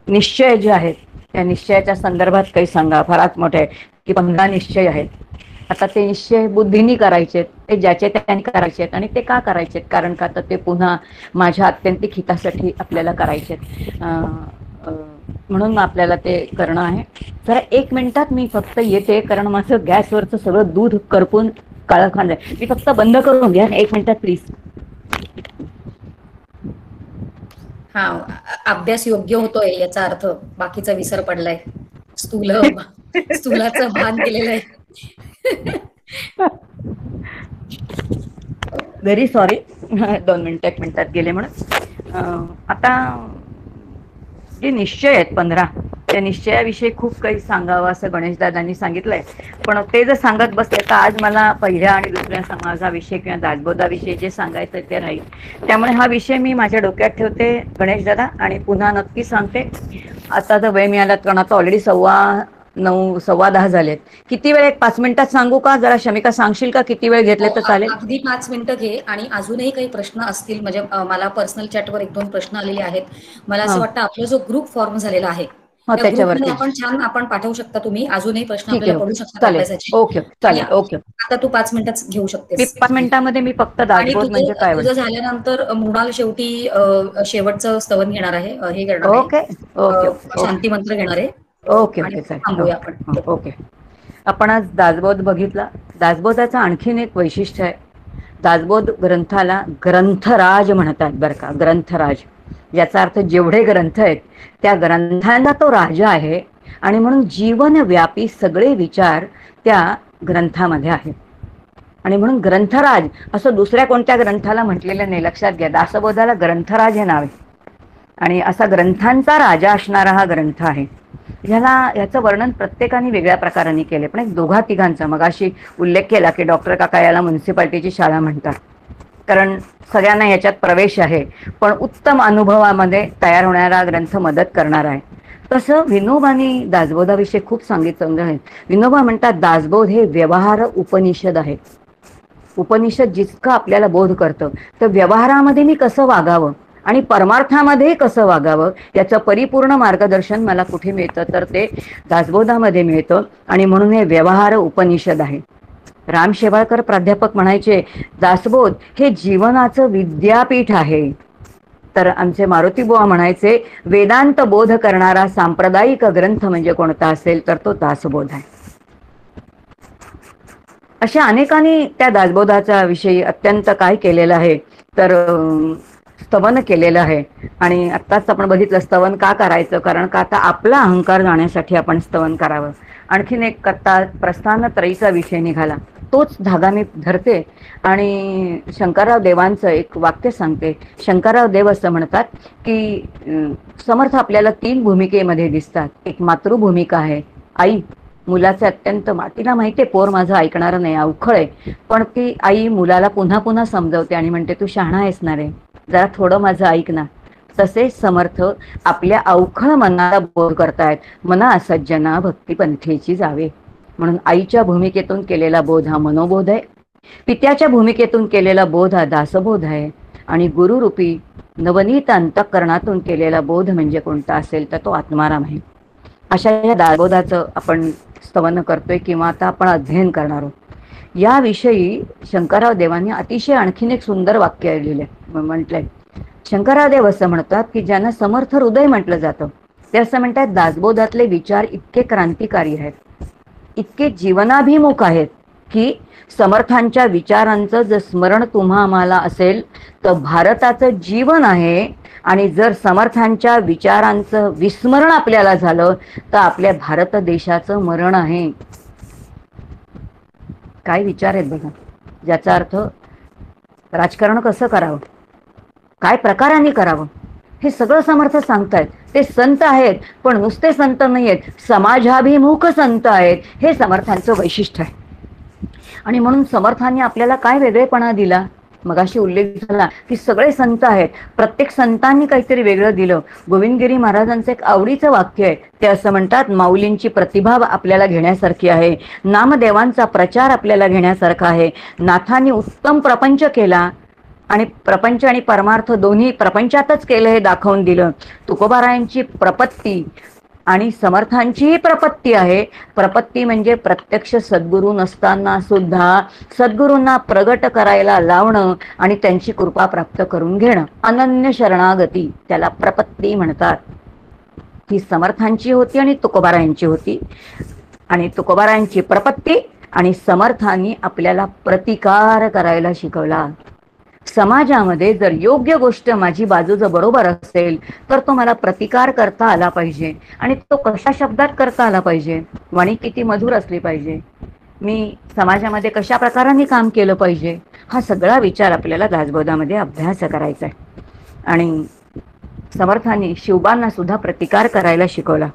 निश्चय जे आहेत त्या निश्चयाच्या संदर्भात काही सांगा. फारच मोठे आहे की 15 निश्चय आहेत. आता ते निश्चय बुद्धीनी करायचे, ते ज्याचे त्यांनी करायचे आणि ते का करायचे, कारण का तर ते पुन्हा माझ्या अत्यंतिक हितासाठी आपल्याला करायचे. म्हणून आपल्याला ते करणं आहे. जरा 1 मिनिटात मी फक्त येते कारण माझं गॅसवरचं सगळं दूध करपून काळं खाल्लंय. मी फक्त बंद करून घ्या 1 मिनिटात प्लीज. हा, अभ्यास योग्य होतोय याचा अर्थ बाकीचा विसर पडलाय. स्थूलाचं भान केलेलं आहे. व्हेरी सॉरी 2 मिनिटं 1 मिनिटात गेले म्हणून. आता जे निश्चय आहेत 15 त्या निश्चयाविषयी खूप काही सांगावं असं गणेशदादांनी सांगितलंय. पण ते जर सांगत बसले तर आज मला पहिल्या आणि दुसऱ्या समाजाविषयी किंवा दासबोधाविषयी जे सांगायचं ते राहील. त्यामुळे हा विषय मी माझ्या डोक्यात ठेवते गणेशदादा आणि पुन्हा नक्की सांगते. आता जर वेळ मिळाला कारण आता ऑलरेडी 9:15 10 झालेत. किती वेळ 5 मिनिटात सांगू का? जरा शमिका सांगशील का किती वेळ घेतले तर चालेल? अगदी 5 मिनिटं घे. आणि अजूनही काही प्रश्न असतील म्हणजे मला पर्सनल चॅटवर 1-2 प्रश्न आलेले आहेत. मला असं वाटतं आपला जो ग्रुप फॉर्म झालेला आहे त्याच्यावरती आपण पाठवू शकता. तुम्ही अजूनही प्रश्न आपल्याला पडू शकतात अभ्यासाचे. ओके चालेल. ओके आता तू 5 मिनिटात घेऊ शकतेस. 5 मिनिटांमध्ये मी फक्त दासबोध म्हणजे काय तुझं झाल्यानंतर मृणाल शेवटी शेवटचं स्तवन घेणार आहे. हे घेणार ओके शांती मंत्र घेणार आहे. ओके ओके थांबूया आपण. ओके. आपण आज दासबोध बघितला. दासबोधाचं आणखीन एक वैशिष्ट्य आहे. दासबोध ग्रंथाला ग्रंथराज म्हणतात बरं का. ग्रंथराज याचा अर्थ जेवढे ग्रंथ आहेत त्या ग्रंथांना तो राजा आहे आणि म्हणून जीवनव्यापी सगळे विचार त्या ग्रंथामध्ये आहेत आणि म्हणून ग्रंथराज असं दुसऱ्या कोणत्या ग्रंथाला म्हटलेलं नाही. लक्षात घ्या, दासबोधाला ग्रंथराज हे नाव आहे आणि असा ग्रंथांचा राजा असणारा हा ग्रंथ आहे. याचं वर्णन प्रत्येकाने वेगळ्या प्रकाराने केले. पण एक 2-3 मगाशी उल्लेख केला की डॉक्टर काका याला म्युन्सिपाल्टीची शाळा म्हणतात कारण सगळ्यांना याच्यात प्रवेश आहे पण उत्तम अनुभवामध्ये तयार होणारा ग्रंथ मदत करणार आहे. तसं विनोबांनी दासबोधाविषयी खूप सांगितलं आहे. विनोबा म्हणतात दासबोध हे व्यवहार उपनिषद आहे. उपनिषद जितकं आपल्याला बोध करतं तर व्यवहारामध्ये मी कसं वागावं आणि परमार्थामध्ये कसं वागावं याचं परिपूर्ण मार्गदर्शन मला कुठे मिळतं तर ते दासबोधामध्ये मिळतं आणि म्हणून हे व्यवहार उपनिषद आहे. राम शेवाळकर प्राध्यापक म्हणायचे दासबोध हे जीवनाचं विद्यापीठ आहे. तर आमचे मारुती बुवा म्हणायचे वेदांत बोध करणारा सांप्रदायिक ग्रंथ म्हणजे कोणता असेल तर तो दासबोध आहे. अशा अनेकांनी त्या दासबोधाच्या विषयी अत्यंत काय केलेलं आहे तर स्तवन केलेलं आहे. आणि आत्ताच आपण बघितलं स्तवन का करायचं, कारण का आता आपला अहंकार जाण्यासाठी आपण स्तवन करावं. आणखीन एक कथा प्रस्थानत्रयीचा विषय निघाला, तोच धागा मी धरते आणि शंकरराव देवांचं एक वाक्य सांगते. शंकरराव देव असं म्हणतात की समर्थ आपल्याला 3 भूमिकेमध्ये दिसतात. एक मातृभूमिका आहे, आई मुलाचे अत्यंत तिला माहितीये पोर माझं ऐकणारं नाही, अवखळ आहे, पण ती आई मुलाला पुन्हा पुन्हा समजवते आणि म्हणते तू शहाणा आहेस ना रे, जरा थोडं माझं ऐक ना. तसे समर्थ आपल्या अवखळ मनाला बोध करतायत, मना सज्जना भक्तिपंथीची जावे. म्हणून आईच्या भूमिकेतून केलेला बोध हा मनोबोध आहे, पित्याच्या भूमिकेतून केलेला बोध हा दासबोध आहे आणि गुरुरूपी नवनीत अंतःकरणातून केलेला बोध म्हणजे कोणता असेल तर तो आत्माराम आहे. अशा या दासबोधाचं आपण स्तवन करतोय किंवा आता आपण अध्ययन करणार आहोत. याविषयी शंकरराव देवांनी अतिशय आणखीन एक सुंदर वाक्य लिहिले, म्हटलंय शंकरादेव असं म्हणतात की ज्यांना समर्थ हृदय म्हटलं जातं ते असं म्हणतात, दासबोधातले विचार इतके क्रांतिकारी आहेत, इतके जीवनाभिमुख आहेत की समर्थांच्या विचारांचं जर स्मरण तुम्हा आम्हाला असेल तर भारताचं जीवन आहे, आणि जर समर्थांच्या विचारांचं विस्मरण आपल्याला झालं तर आपल्या भारत देशाचं मरण आहे. काय विचार आहेत बघा, ज्याचा अर्थ राजकारण कसं करावं, काय प्रकाराने करावं, हे सगळं समर्थ सांगतायत. ते संत आहेत, पण नुसते संत नाही आहेत, समाजाभिमुख संत आहेत. हे समर्थांचं वैशिष्ट्य आहे. आणि म्हणून समर्थांनी आपल्याला काय वेगळेपणा दिला, मगाशी उल्लेख झाला की सगळे संत आहेत, प्रत्येक संतांनी काहीतरी वेगळं दिलं. गोविंदगिरी महाराजांचं एक आवडीचं वाक्य आहे, ते असं म्हणतात, माऊलींची प्रतिभा आपल्याला घेण्यासारखी आहे, नामदेवांचा प्रचार आपल्याला घेण्यासारखा आहे. नाथांनी उत्तम प्रपंच केला आणि प्रपंच आणि परमार्थ दोन्ही प्रपंचातच केलं हे दाखवून दिलं. तुकोबारायांची प्रपत्ती आणि समर्थांचीही प्रपत्ती आहे. प्रपत्ती म्हणजे प्रत्यक्ष सद्गुरू नसताना सुद्धा सद्गुरूंना प्रगट करायला लावणं आणि त्यांची कृपा प्राप्त करून घेणं, अनन्य शरणागती, त्याला प्रपत्ती म्हणतात. ही समर्थांची होती आणि तुकोबारायांची होती. आणि तुकोबारायांची प्रपत्ती आणि समर्थांनी आपल्याला प्रतिकार करायला शिकवला. समाजामध्ये जर योग्य गोष्ट माझी बाजू जर बरोबर असेल तर तो मला प्रतिकार करता आला पाहिजे, आणि तो कशा शब्दात करता आला पाहिजे, वाणी किती मधुर असली पाहिजे, मी समाजामध्ये कशा प्रकाराने काम केलं पाहिजे, हा सगळा विचार आपल्याला दासबोधामध्ये अभ्यास करायचा आहे. आणि समर्थांनी शिवबांना सुद्धा प्रतिकार करायला शिकवला.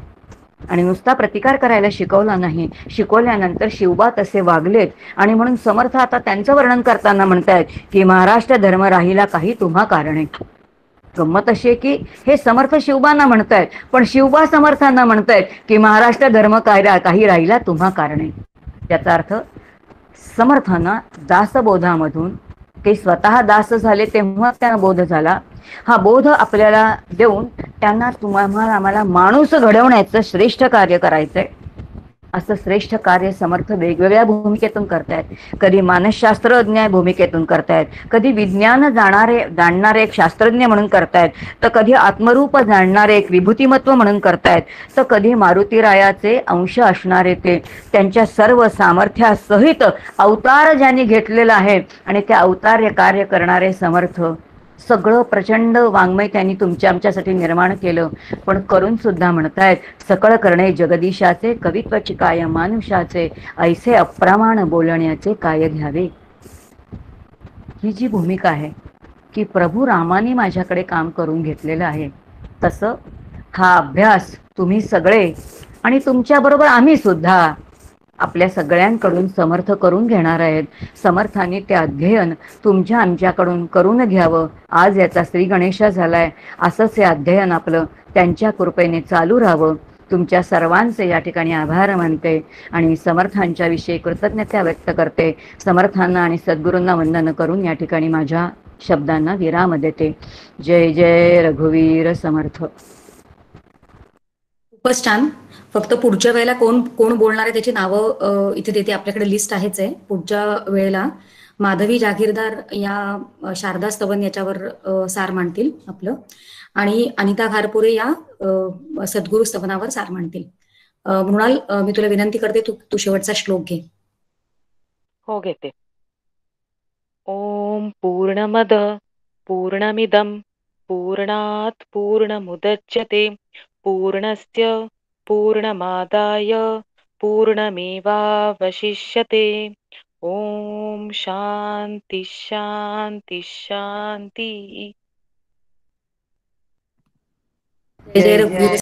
आणि नुसता प्रतिकार करायला शिकवला नाही, शिकवल्यानंतर शिवबा तसे वागलेत. आणि म्हणून समर्थ आता त्यांचं वर्णन करताना म्हणतायत की महाराष्ट्र धर्म राहिला काही तुम्हा कारणे. गंमत अशी आहे की हे समर्थ शिवबांना म्हणतायत, पण शिवबा समर्थांना म्हणतायत की महाराष्ट्र धर्म काही राहिला तुम्हा कारणे. त्याचा अर्थ समर्थांना दासबोधामधून ते स्वतः दास झाले तेव्हा त्यांना बोध झाला. हा बोध आपल्याला देऊन त्यांना तुम्हाला आम्हाला माणूस घडवण्याचं श्रेष्ठ कार्य करायचंय. असं श्रेष्ठ कार्य समर्थ वेगवेगळ्या भूमिकेतून करतायत. कधी मानसशास्त्रज्ञ भूमिकेतून करतायत, कधी विज्ञान जाणणारे एक शास्त्रज्ञ म्हणून करतायत, तर कधी आत्मरूप जाणणारे एक विभूतिमत्व म्हणून करतायत, तर कधी मारुतीरायाचे अंश असणारे ते त्यांच्या सर्व सामर्थ्यासहित अवतार ज्यांनी घेतलेला आहे आणि त्या अवतार्य कार्य करणारे समर्थ. सगळं प्रचंड वाङ्मय त्यांनी आमच्यासाठी निर्माण केलं. पण करून सुद्धा म्हणतायत, सकळ करणे जगदीशाचे, कवित्वाची काय मानुषाचे, ऐसे अप्रमाण बोलण्याचे काय घ्यावे. ही जी भूमिका आहे की प्रभू रामाने माझ्याकडे काम करून घेतलेलं आहे, तसं हा अभ्यास तुम्ही सगळे आणि तुमच्याबरोबर आम्ही सुद्धा आपल्या सगळ्यांकडून समर्थ करून घेणार आहेत. समर्थांनी ते अध्ययन तुमच्या आमच्याकडून करून घ्यावं. आज याचा श्री गणेशा झालाय, असंच हे अध्ययन आपलं त्यांच्या कृपेने चालू राहावं. तुमच्या सर्वांचे या ठिकाणी आभार मानते आणि समर्थांच्या विषयी कृतज्ञता व्यक्त करते. समर्थांना आणि सद्गुरूंना वंदन करून या ठिकाणी माझ्या शब्दांना विराम देते. जय जय रघुवीर समर्थ. खूपच छान. फक्त पुढच्या वेळेला कोण कोण बोलणार आहे त्याची नावं इथे देते, आपल्याकडे लिस्ट आहेच आहे. पुढच्या वेळेला माधवी जागीरदार या शारदा स्तवन याच्यावर सार मांडतील आपलं, आणि अनिता घारपुरे या सद्गुरू स्तवनावर सार मांडतील. मृणाल, मी तुला विनंती करते, तू शेवटचा श्लोक घे. हो, घेते. ओम पूर्णमद पूर्णमिदं पूर्णात् पूर्णमुदच्यते पूर्णस्य पूर्णमादाय पूर्णमेवावशिष्यते. ओम शांती शांती शांती. जय जय रघुवीर